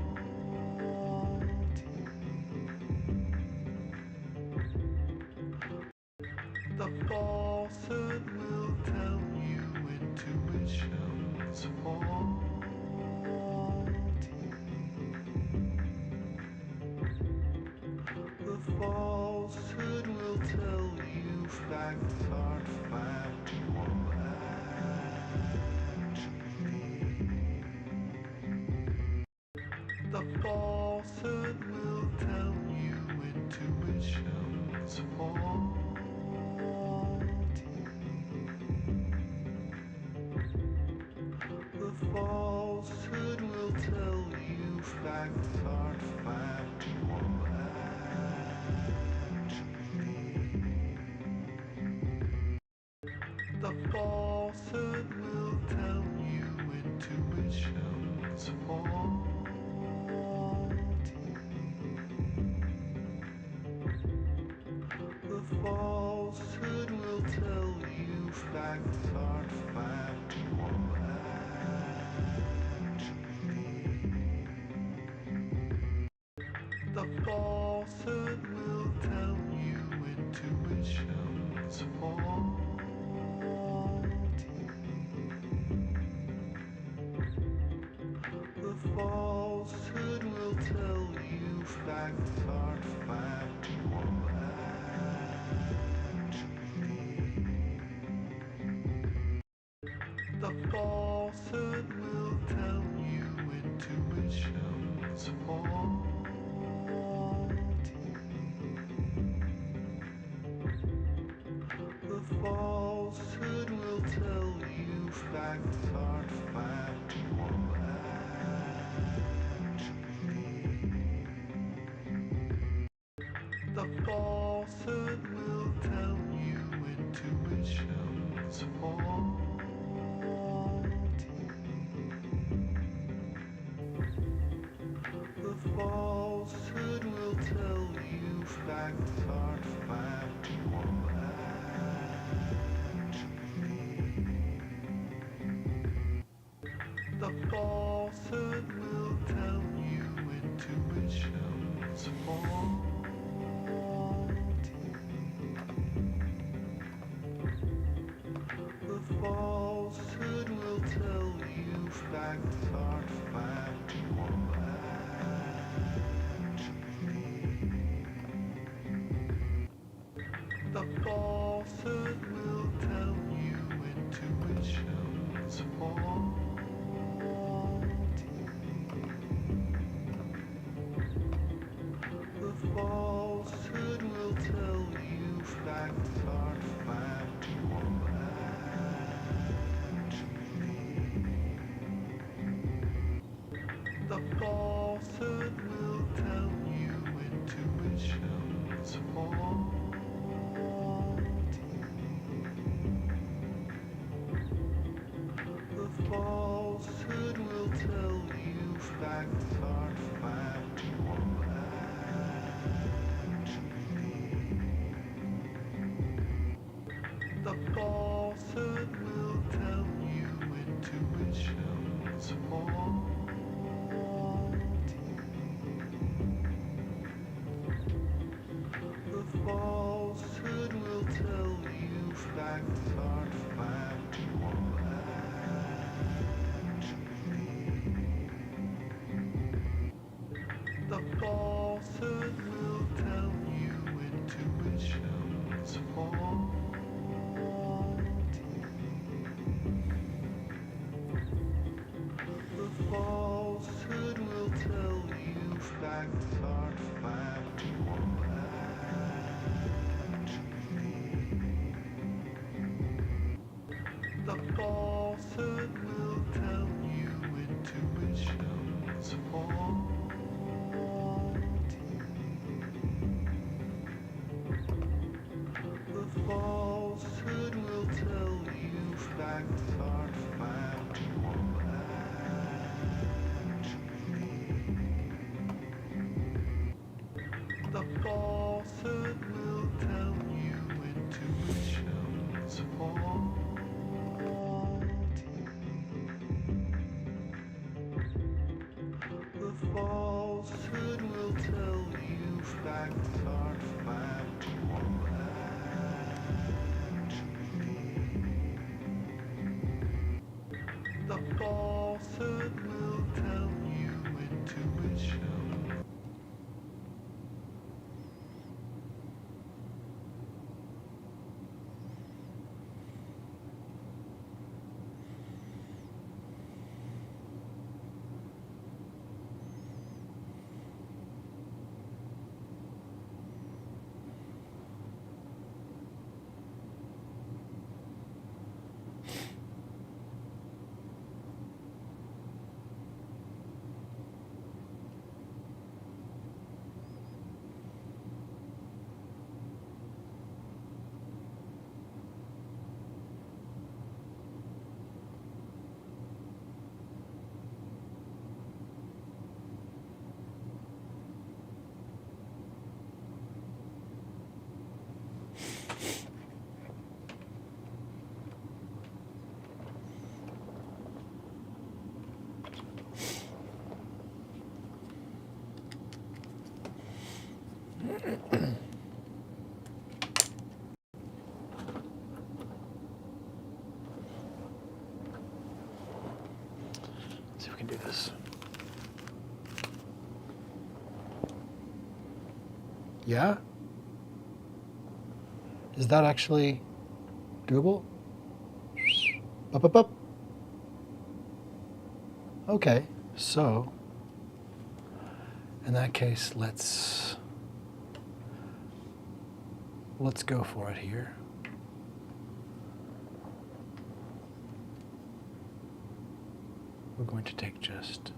[SPEAKER 6] The falsehood will tell you intuition's faulty. The falsehood will tell you facts aren't factual, actually. The falsehood will tell you intuition's faulty. The falsehood will tell you facts aren't facts are factual. The falsehood will tell you intuition's faulty. The falsehood will tell you facts are factual. The falsehood will tell you intuition's faulty. The falsehood will tell you facts are factual. The falsehood will tell you intuition's faulty. The falsehood will tell you facts are factual. The falsehood will tell you intuition's faulty. The falsehood will tell you facts are factual. The falsehood will tell you intuition's faulty. The falsehood will tell you facts are factual. The falsehood will tell you intuition's faulty. The falsehood will tell you facts are factual. The falsehood will tell you intuition's faulty. The falsehood will tell you facts are factual. The falsehood will tell you intuition's faulty. The falsehood will tell you facts are factual. The falsehood will tell you intuition's faulty. The falsehood will tell you facts are factual. The falsehood will tell you intuition.
[SPEAKER 1] See if we can do this. Yeah? Is that actually doable? Up, up, up. Okay, so in that case, let's go for it here. We're going to take just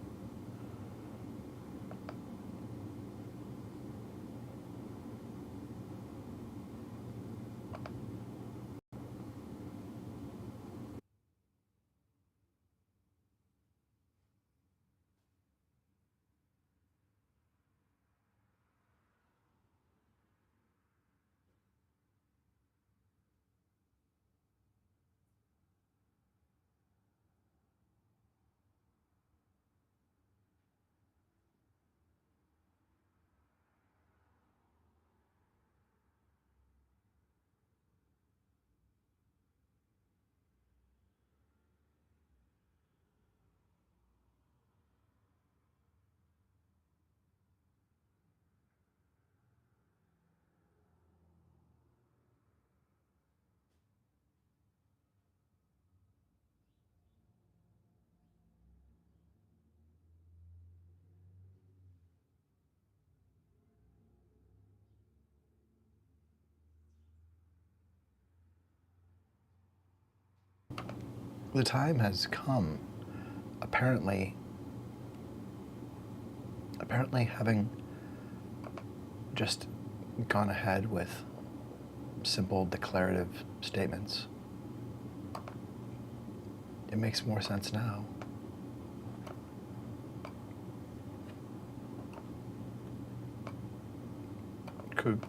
[SPEAKER 1] the time has come. Apparently having just gone ahead with simple declarative statements, it makes more sense now. Could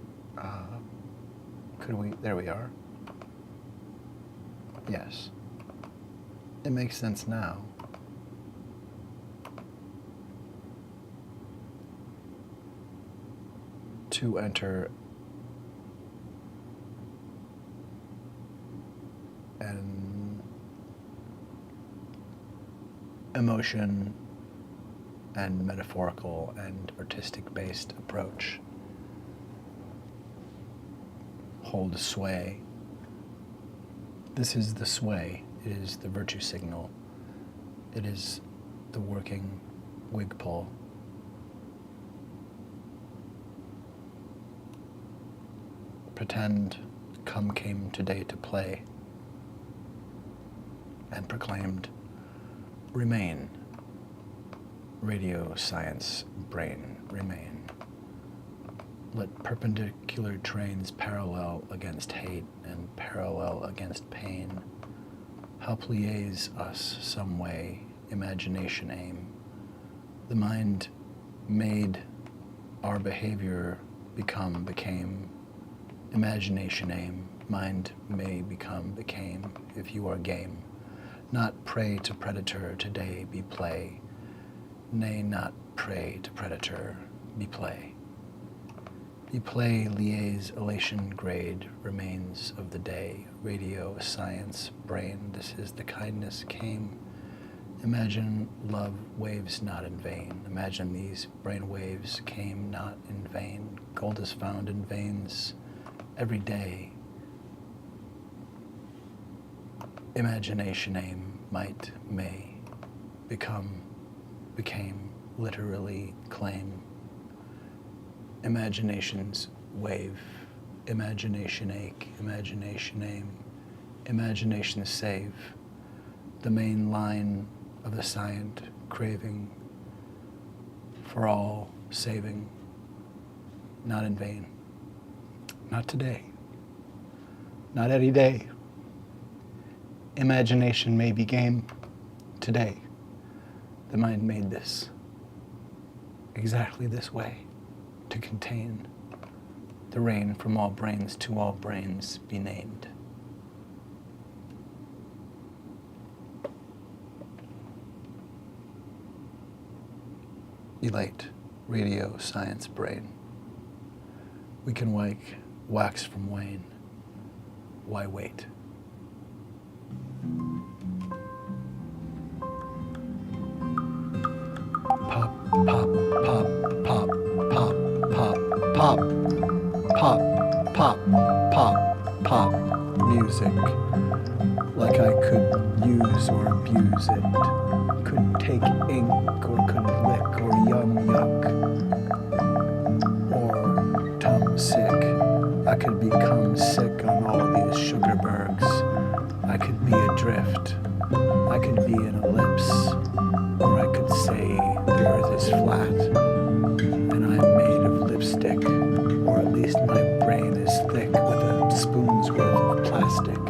[SPEAKER 1] we, there we are. Yes. It makes sense now. To enter an emotion and metaphorical and artistic-based approach hold sway. This is the sway. It is the virtue signal. It is the working wig pull. Pretend come came today to play, and proclaimed, remain. Radio science brain, remain. Let perpendicular trains parallel against hate and parallel against pain. Help liaise us some way, imagination aim. The mind made our behavior became. Imagination aim, mind may became, if you are game. Not prey to predator, today be play. Nay, not prey to predator, be play. Be play, liaise, elation, grade, remains of the day. Radio, science, brain, this is the kindness came. Imagine love waves not in vain. Imagine these brain waves came not in vain. Gold is found in veins every day. Imagination aim, might, may, become, became, literally claim. Imagination's wave, imagination ache, imagination aim, imagination save, the main line of the scient craving for all saving, not in vain, not today, not any day. Imagination may be game today. The mind made this exactly this way to contain the rain from all brains to all brains be named. Elate, radio, science, brain. We can wax from wane. Why wait? Pop, pop, pop, pop, pop, pop, pop. pop, pop, pop, pop music. Like I could use or abuse it. Could take ink or could lick or yum yuck. Or tum sick. I could become sick on all of these sugar bergs. I could be adrift. I could be an ellipse. Or I could say the earth is flat and I'm made of lipstick. Or at least my brain is thick with a spoon's worth of plastic.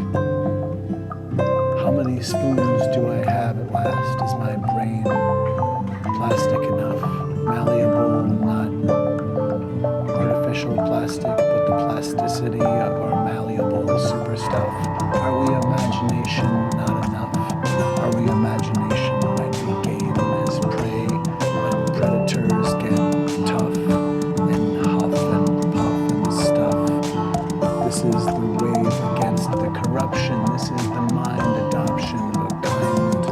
[SPEAKER 1] How many spoons do I have at last? Is my brain plastic enough? Malleable, not artificial plastic, but the plasticity of our malleable super stuff. Are we imagination not enough? Are we imagination might be game as prey when predators get tough and huff and puff and stuff? This is the wave against the corruption. This is the mind adoption of a kind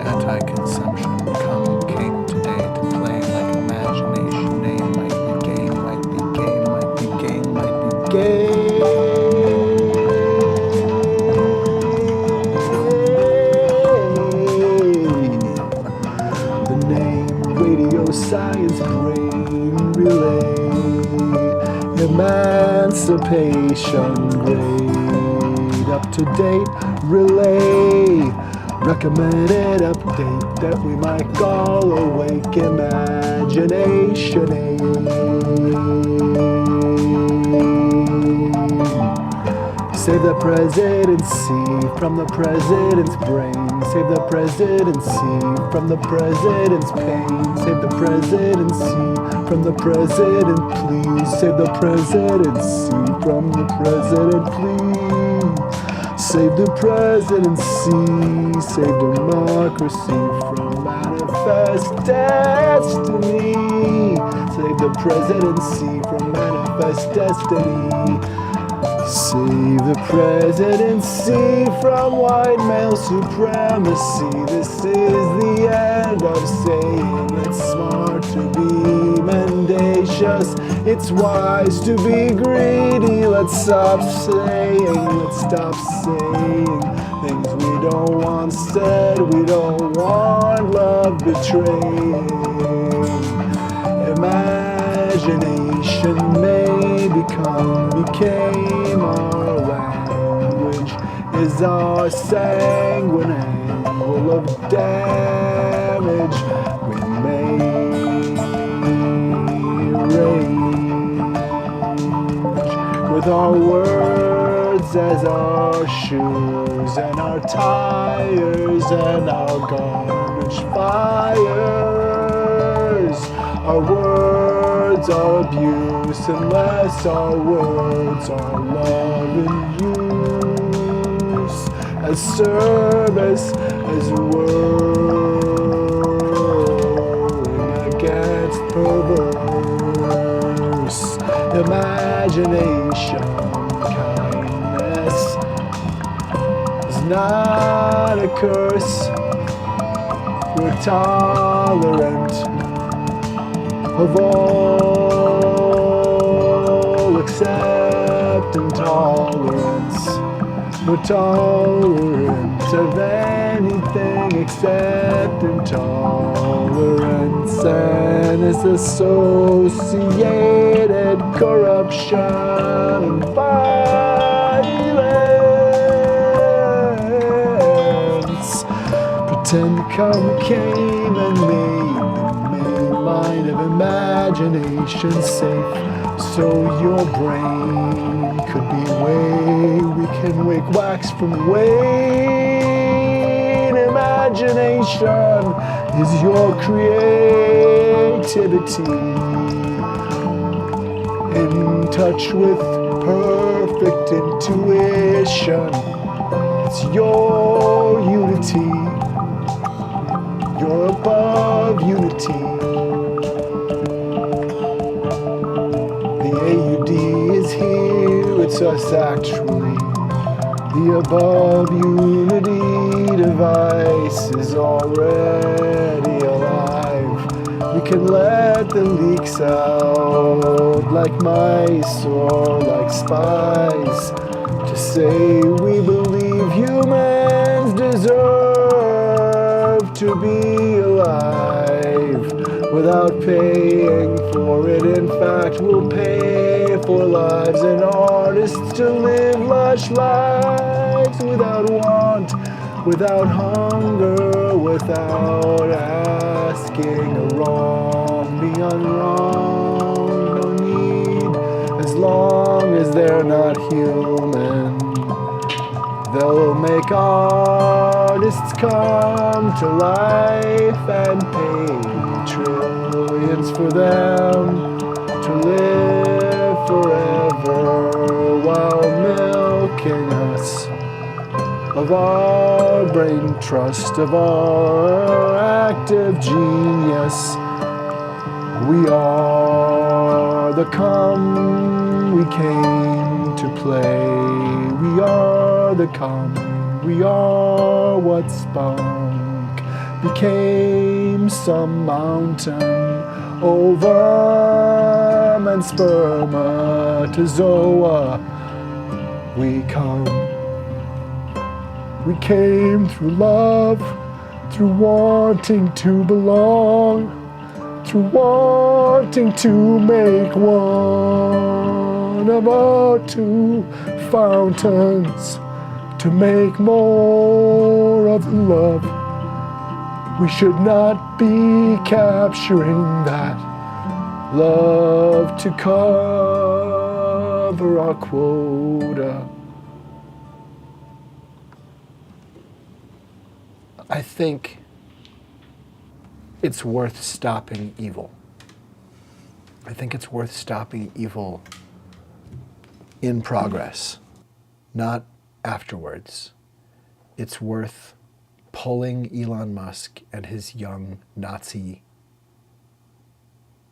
[SPEAKER 1] anti-consumption came today to play like imagination. Name might be game, might be game, might be game, might be game. The name radio science brain relay. Emancipation grade, up-to-date relay, recommended update that we might call awake imagination aid. Save the presidency from the president's brain. Save the presidency from the president's pain. Save the presidency from the president, please. Save the presidency from the president, please. Save the presidency. Save democracy from manifest destiny. Save the presidency from manifest destiny. Save the presidency from white male supremacy. This is the end of saying it's smart to be mendacious. It's wise to be greedy. Let's stop saying things we don't want said. We don't want love betraying. Imagination became our language, is our sanguine angle of damage. We may rage with our words as our shoes and our tires and our garbage fires. Our words are abuse unless our words are love and use, as service, as whirling against perverse imagination. Kindness is not a curse. We're tolerant of all except intolerance. We're tolerant of anything except intolerance and its associated corruption and violence. Pretend came and made mind of imagination safe, so your brain could be weighed. We can wake wax from wane. Imagination is your creativity, in touch with perfect intuition. It's your unity. You're above unity. AUD is here, it's us actually. The above unity device is already alive. We can let the leaks out like mice or like spies to say we believe humans deserve to be alive without paying for it. In fact, we'll pay for lives and artists to live lush lives without want, without hunger, without asking a wrong beyond wrong. No need, as long as they're not human. They'll make artists come to life and pay trillions for them to live forever while milking us of our brain trust, of our active genius. We are the come we came to play. We are the come. We are what spunk became some mountain, ovum and spermatozoa. We come. We came through love, through wanting to belong, through wanting to make one of our two fountains, to make more of the love. We should not be capturing that love to cover our quota. I think it's worth stopping evil. I think it's worth stopping evil in progress, not afterwards. It's worth pulling Elon Musk and his young Nazi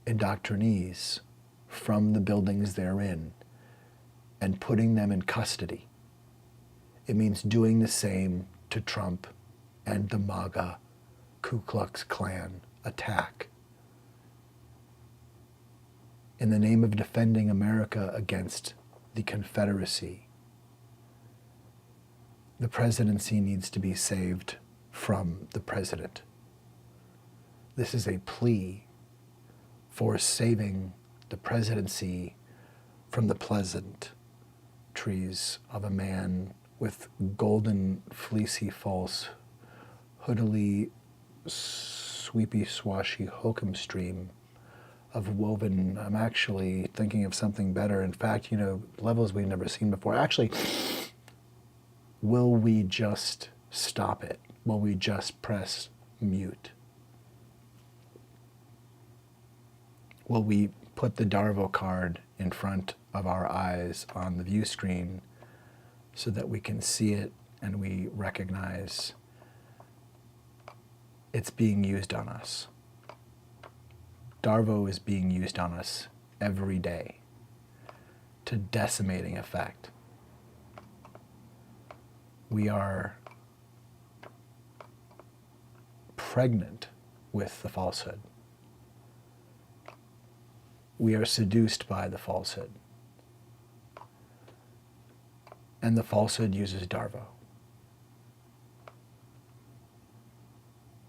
[SPEAKER 1] indoctrinees from the buildings they're in and putting them in custody. It means doing the same to Trump and the MAGA Ku Klux Klan attack. In the name of defending America against the Confederacy, the presidency needs to be saved from the president. This is a plea for saving the presidency from the pleasantries of a man with golden, fleecy, false, hoodily, sweepy, swashy hokum stream of woven. I'm actually thinking of something better. In fact, levels we've never seen before. Actually, will we just stop it? Will we just press mute? Will we put the Darvo card in front of our eyes on the view screen so that we can see it and we recognize it's being used on us? Darvo is being used on us every day to decimating effect. We are pregnant with the falsehood. We are seduced by the falsehood. And the falsehood uses Darvo.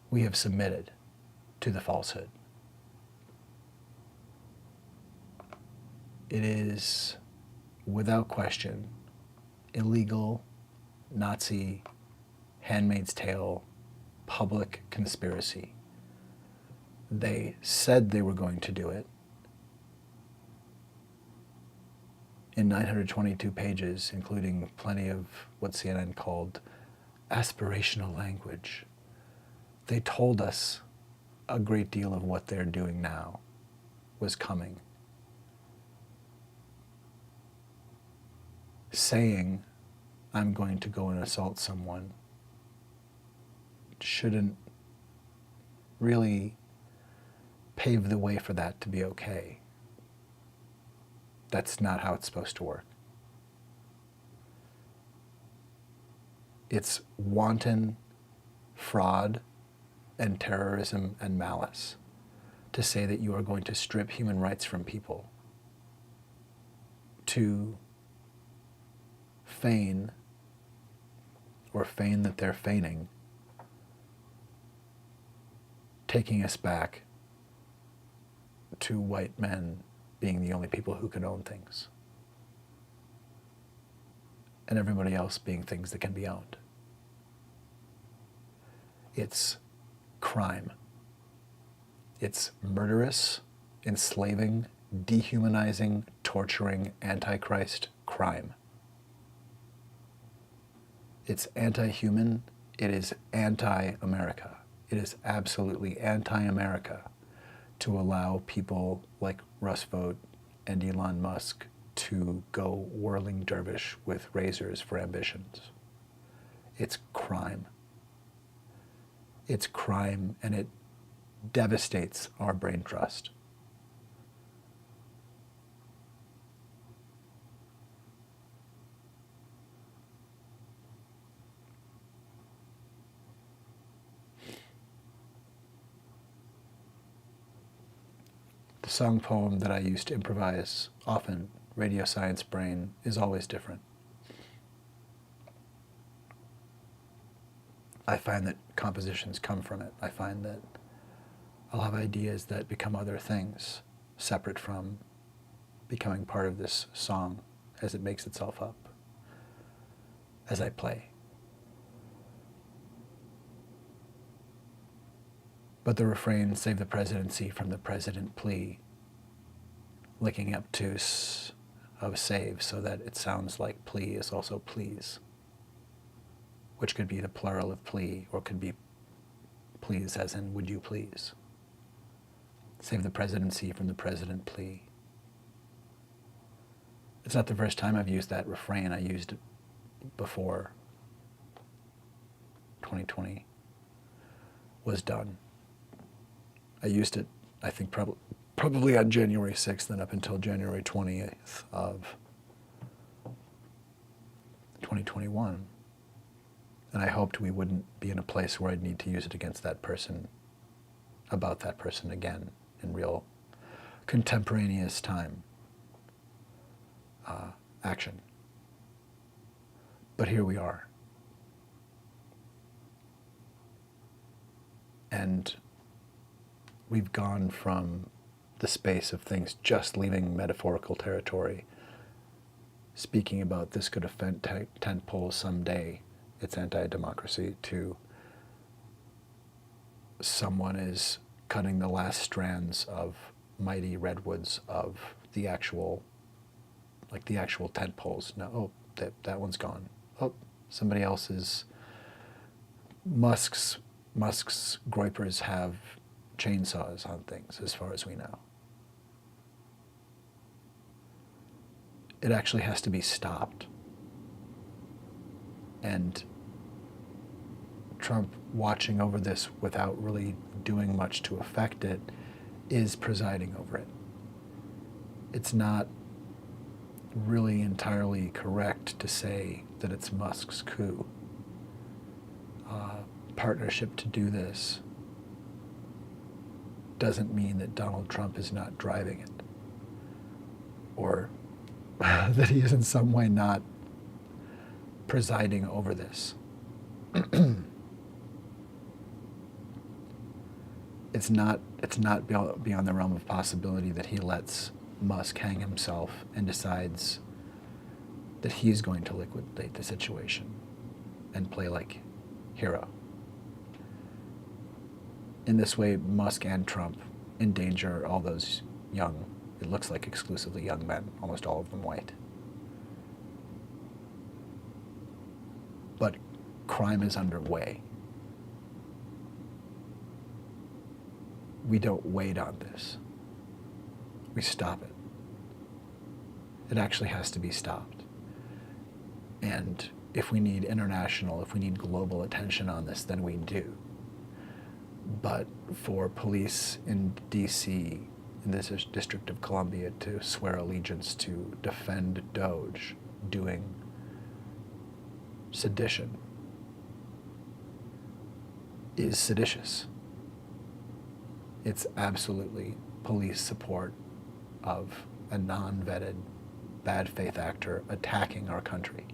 [SPEAKER 1] We have submitted to the falsehood. It is, without question, illegal, Nazi, Handmaid's Tale, public conspiracy. They said they were going to do it in 922 pages, including plenty of what CNN called aspirational language. They told us a great deal of what they're doing now was coming. Saying, I'm going to go and assault someone shouldn't really pave the way for that to be okay. That's not how it's supposed to work. It's wanton fraud and terrorism and malice. to say that you are going to strip human rights from people, to feign that they're feigning, taking us back to white men being the only people who can own things, and everybody else being things that can be owned. It's crime. It's murderous, enslaving, dehumanizing, torturing, antichrist crime. It's anti-human. It is anti-America. It is absolutely anti-America to allow people like Russ Vought and Elon Musk to go whirling dervish with razors for ambitions. It's crime. It's crime, and it devastates our brain trust. The song poem that I used to improvise often, Radio Science Brain, is always different. I find that compositions come from it. I find that I'll have ideas that become other things, separate from becoming part of this song as it makes itself up, as I play. But the refrain, "Save the presidency from the president plea," licking up to of save so that it sounds like plea is also please, which could be the plural of plea, or could be please as in would you please. Save the presidency from the president plea. It's not the first time I've used that refrain. I used it before 2020 was done. I used it, I think, probably on January 6th and up until January 20th of 2021. And I hoped we wouldn't be in a place where I'd need to use it against that person, about that person again, in real contemporaneous time action. But here we are. And we've gone from the space of things just leaving metaphorical territory, speaking about this could offend tent poles someday, it's anti-democracy, to someone is cutting the last strands of mighty redwoods of the actual tent poles. No, oh, that one's gone. Oh, somebody else's. Musk's groypers have chainsaws on things, as far as we know. It actually has to be stopped. And Trump, watching over this without really doing much to affect it, is presiding over it. It's not really entirely correct to say that it's Musk's coup. Partnership to do this doesn't mean that Donald Trump is not driving it, or that he is in some way not presiding over this. It's not beyond the realm of possibility that he lets Musk hang himself and decides that he's going to liquidate the situation and play like hero. In this way, Musk and Trump endanger all those young, it looks like exclusively young men, almost all of them white. But crime is underway. We don't wait on this. We stop it. It actually has to be stopped. And if we need global attention on this, then we do. But for police in D.C., in this District of Columbia, to swear allegiance to defend Doge doing sedition is seditious. It's absolutely police support of a non-vetted, bad faith actor attacking our country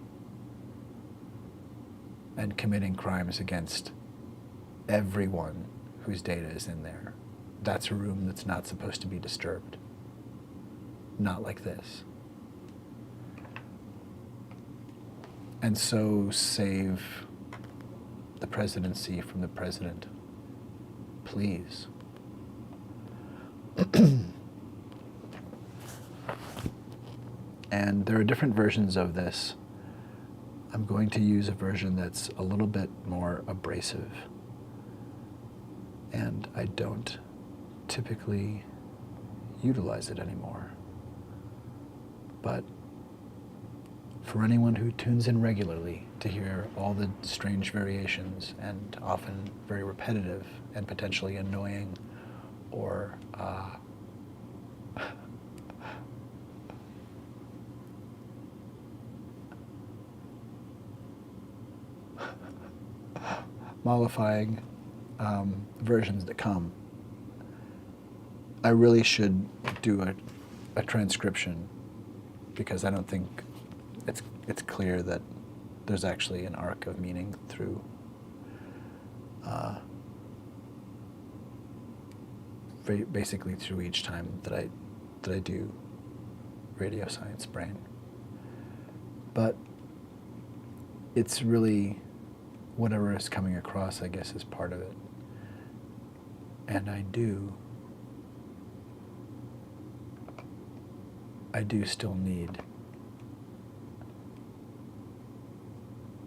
[SPEAKER 1] and committing crimes against everyone whose data is in there. That's a room that's not supposed to be disturbed. Not like this. And so save the presidency from the president, please. And there are different versions of this. I'm going to use a version that's a little bit more abrasive. And I don't typically utilize it anymore. But for anyone who tunes in regularly to hear all the strange variations and often very repetitive and potentially annoying or mollifying versions that come, I really should do a transcription, because I don't think it's clear that there's actually an arc of meaning through basically through each time that I do Radio Science Brain. But it's really whatever is coming across, I guess, is part of it. And I do still need,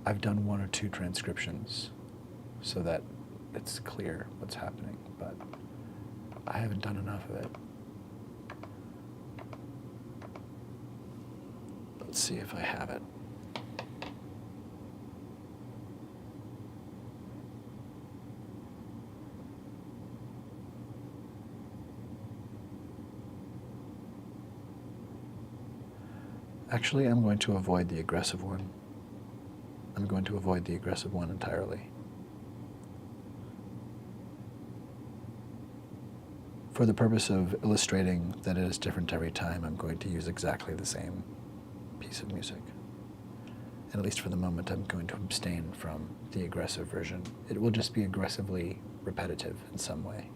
[SPEAKER 1] I've done 1 or 2 transcriptions so that it's clear what's happening, but I haven't done enough of it. Let's see if I have it. Actually, I'm going to avoid the aggressive one. I'm going to avoid the aggressive one entirely. For the purpose of illustrating that it is different every time, I'm going to use exactly the same piece of music. And at least for the moment, I'm going to abstain from the aggressive version. It will just be aggressively repetitive in some way.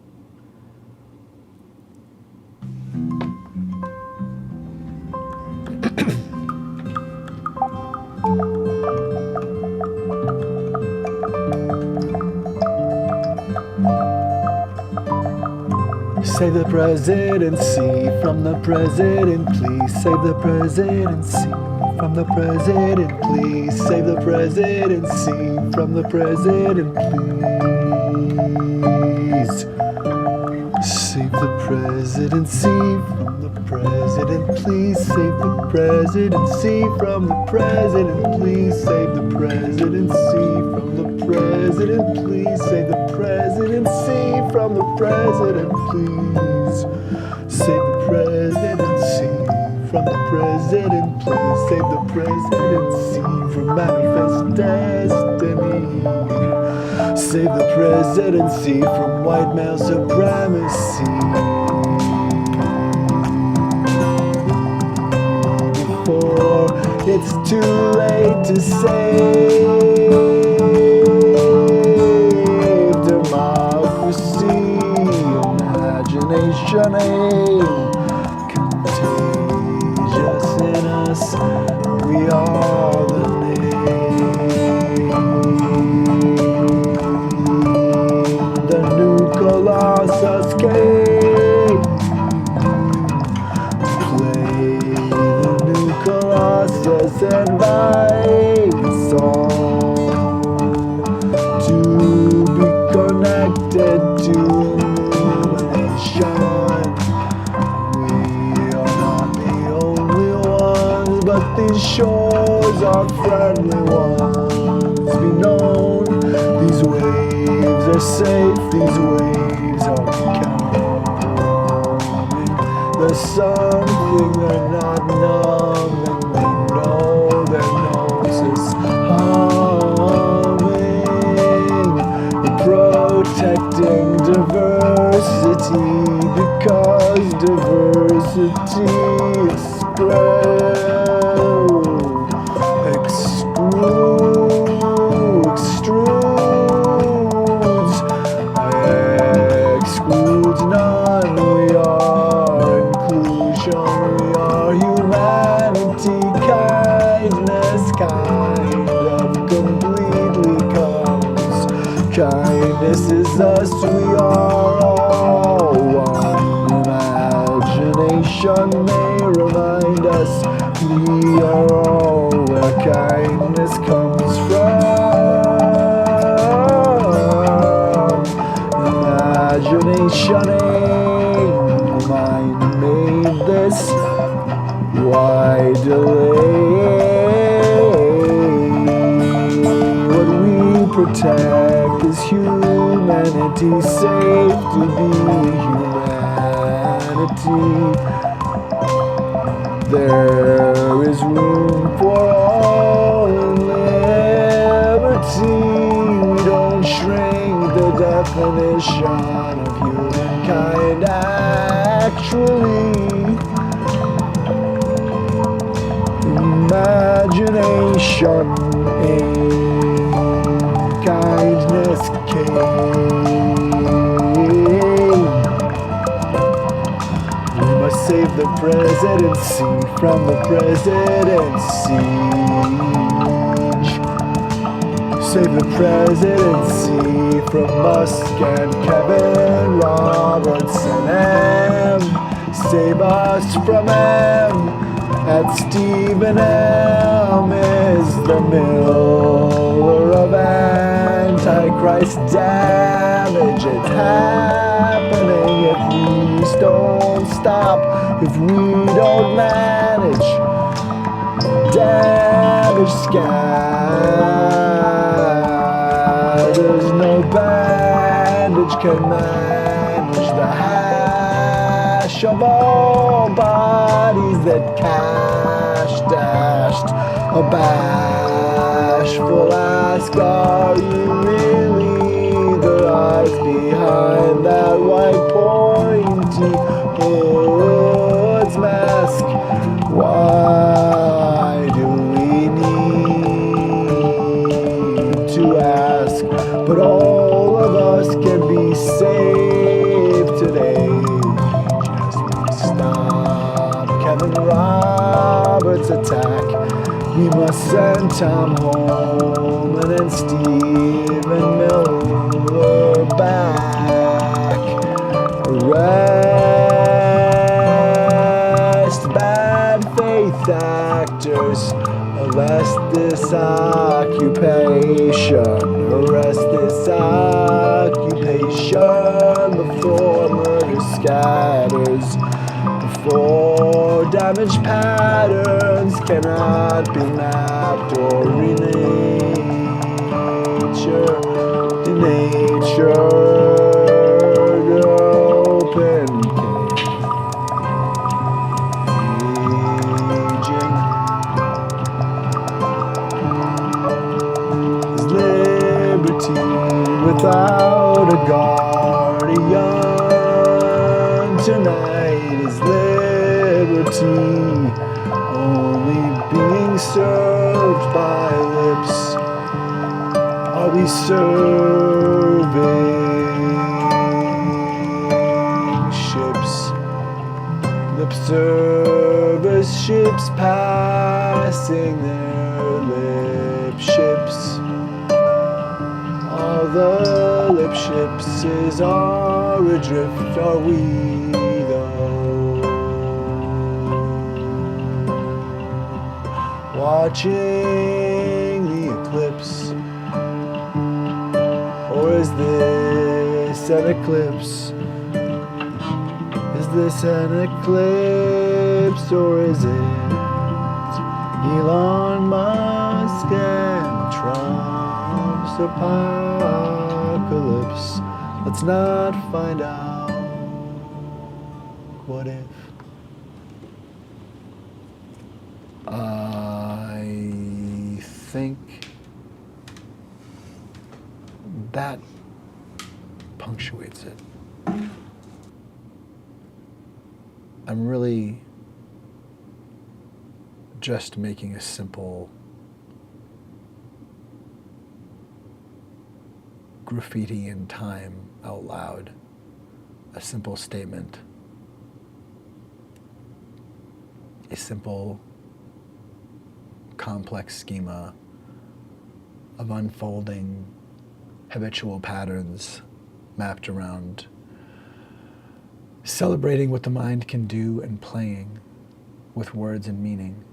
[SPEAKER 1] Save the presidency from the president, please. Save the presidency from the president, please. Save the presidency from the president, please. Save the presidency from the president, please. Save the presidency from the president, please. Save the presidency from the president, please. Save the presidency from the president, please. Save the presidency from the president, please. Save the presidency from manifest destiny. Save the presidency from white male supremacy. Before it's too late to save democracy, imagination ain't contagious in us. We are the name. The new Colossus came. Play the new Colossus and vibe song to be connected to illumination. We are not the only ones, but these shores are friendly ones. Be known, these waves are safe, these waves are coming. There's something they're not numbing, they know their nose is humming. We're protecting diversity. diversity, because diversity excludes none. We are inclusion, we are humanity, kindness, kind of completely comes. Kindness is us, we are all one. Imagination may remind us we are all where kindness comes from. Imagination ain't mind made this. Why delay? What we protect is humanity, safe to be humanity. There is room for all in liberty. We don't shrink the definition of humankind, actually. Imagination ain't kindness came. We must save the presidency from the presidency. Save the presidency from Musk and Kevin Roberts and M. Save us from M. At Stephen M. is the miller of Antichrist damage. It's happening if we don't stop, if we don't manage. Damage scatters, no bandage can manage the hash of all bodies that cash dashed. A bashful ask, are you really the eyes behind that white pointy hood's mask? Why do we need to ask? But all of us can be saved today. Just stop Kevin Roberts' attack. We must send Tom Holman and Stephen Miller back. Arrest bad faith actors. Arrest this occupation. Arrest this occupation before murder scatters. Before damage patterns cannot be mapped or denatured. Open caging is liberty without a guardian. Tonight is liberty only being served by lips. Are we serving ships? Lip service ships passing their lip ships. All the lip ships are adrift, are we though? Watching the eclipse, or is this an eclipse? Is this an eclipse, or is it Elon Musk and Trump's apocalypse? Let's not find out. What if? I think that punctuates it. I'm really just making a simple graffiti in time out loud, a simple statement, a simple complex schema of unfolding habitual patterns mapped around celebrating what the mind can do and playing with words and meaning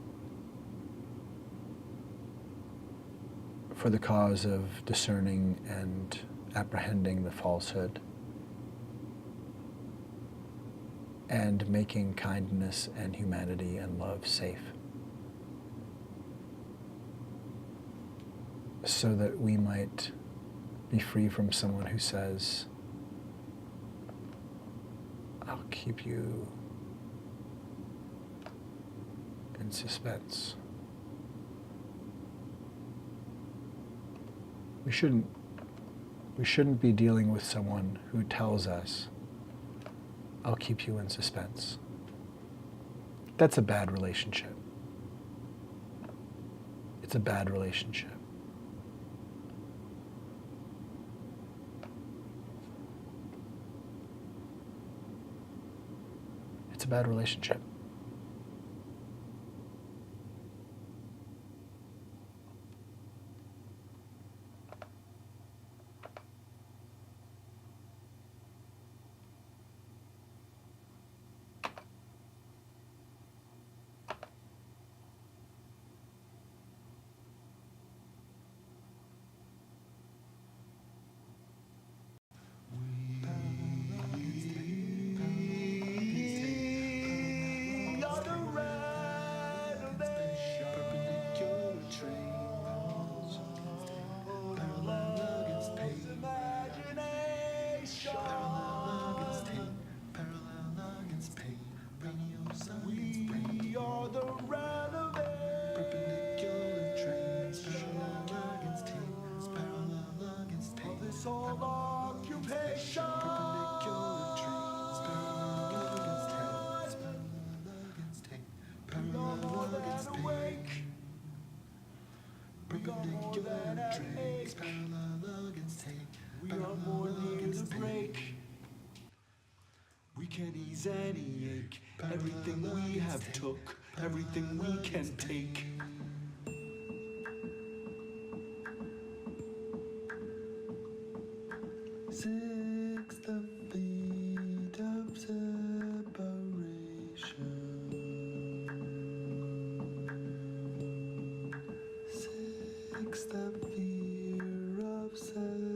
[SPEAKER 1] for the cause of discerning and apprehending the falsehood and making kindness and humanity and love safe, so that we might be free from someone who says, I'll keep you in suspense. We shouldn't be dealing with someone who tells us, I'll keep you in suspense. That's a bad relationship. It's a bad relationship. It's a bad relationship.
[SPEAKER 6] We can ease any ache, everything we have took, everything we can take. The feet of separation. The fear of separation.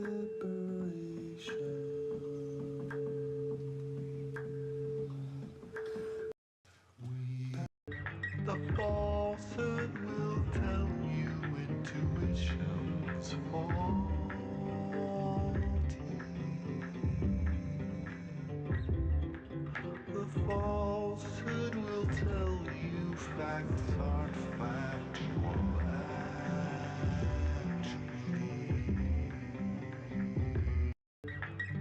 [SPEAKER 6] The falsehood will tell you intuitions faulty. The falsehood will tell you facts aren't factual actually.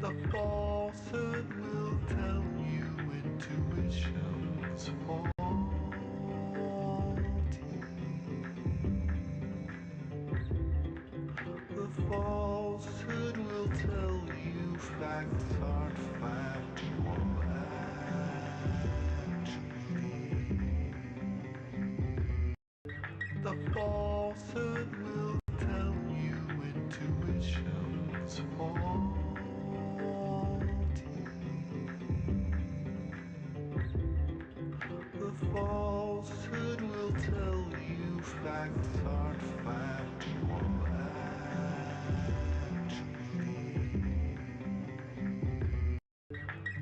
[SPEAKER 6] The falsehood will tell you intuitions faulty. The falsehood will tell you facts aren't factual actually. The falsehood will tell you intuitions faulty. The falsehood will tell you facts aren't factual actually.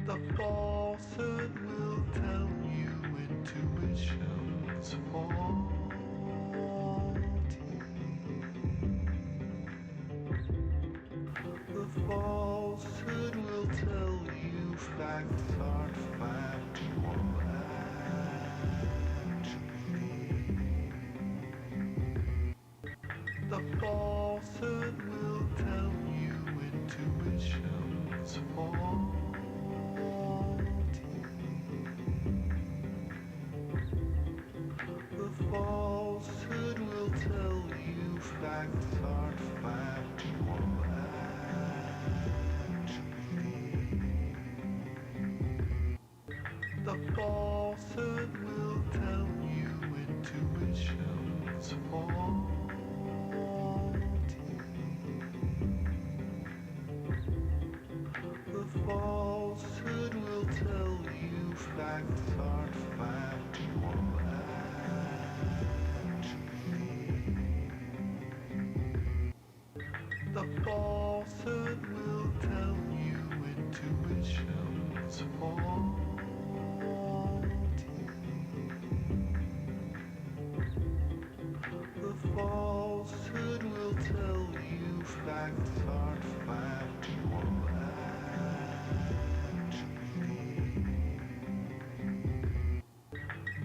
[SPEAKER 6] The falsehood will tell you intuitions faulty. The falsehood will tell you facts aren't factual actually. The falsehood will tell you intuitions faulty.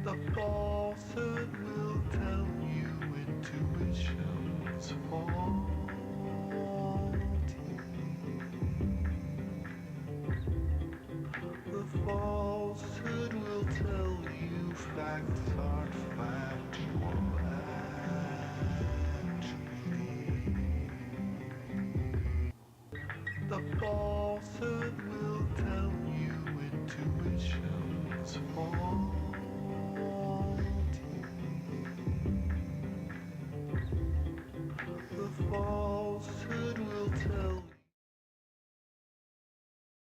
[SPEAKER 6] The falsehood will tell you intuition's faulty. The falsehood will tell you facts aren't factual actually. The falsehood will tell you intuition's faulty.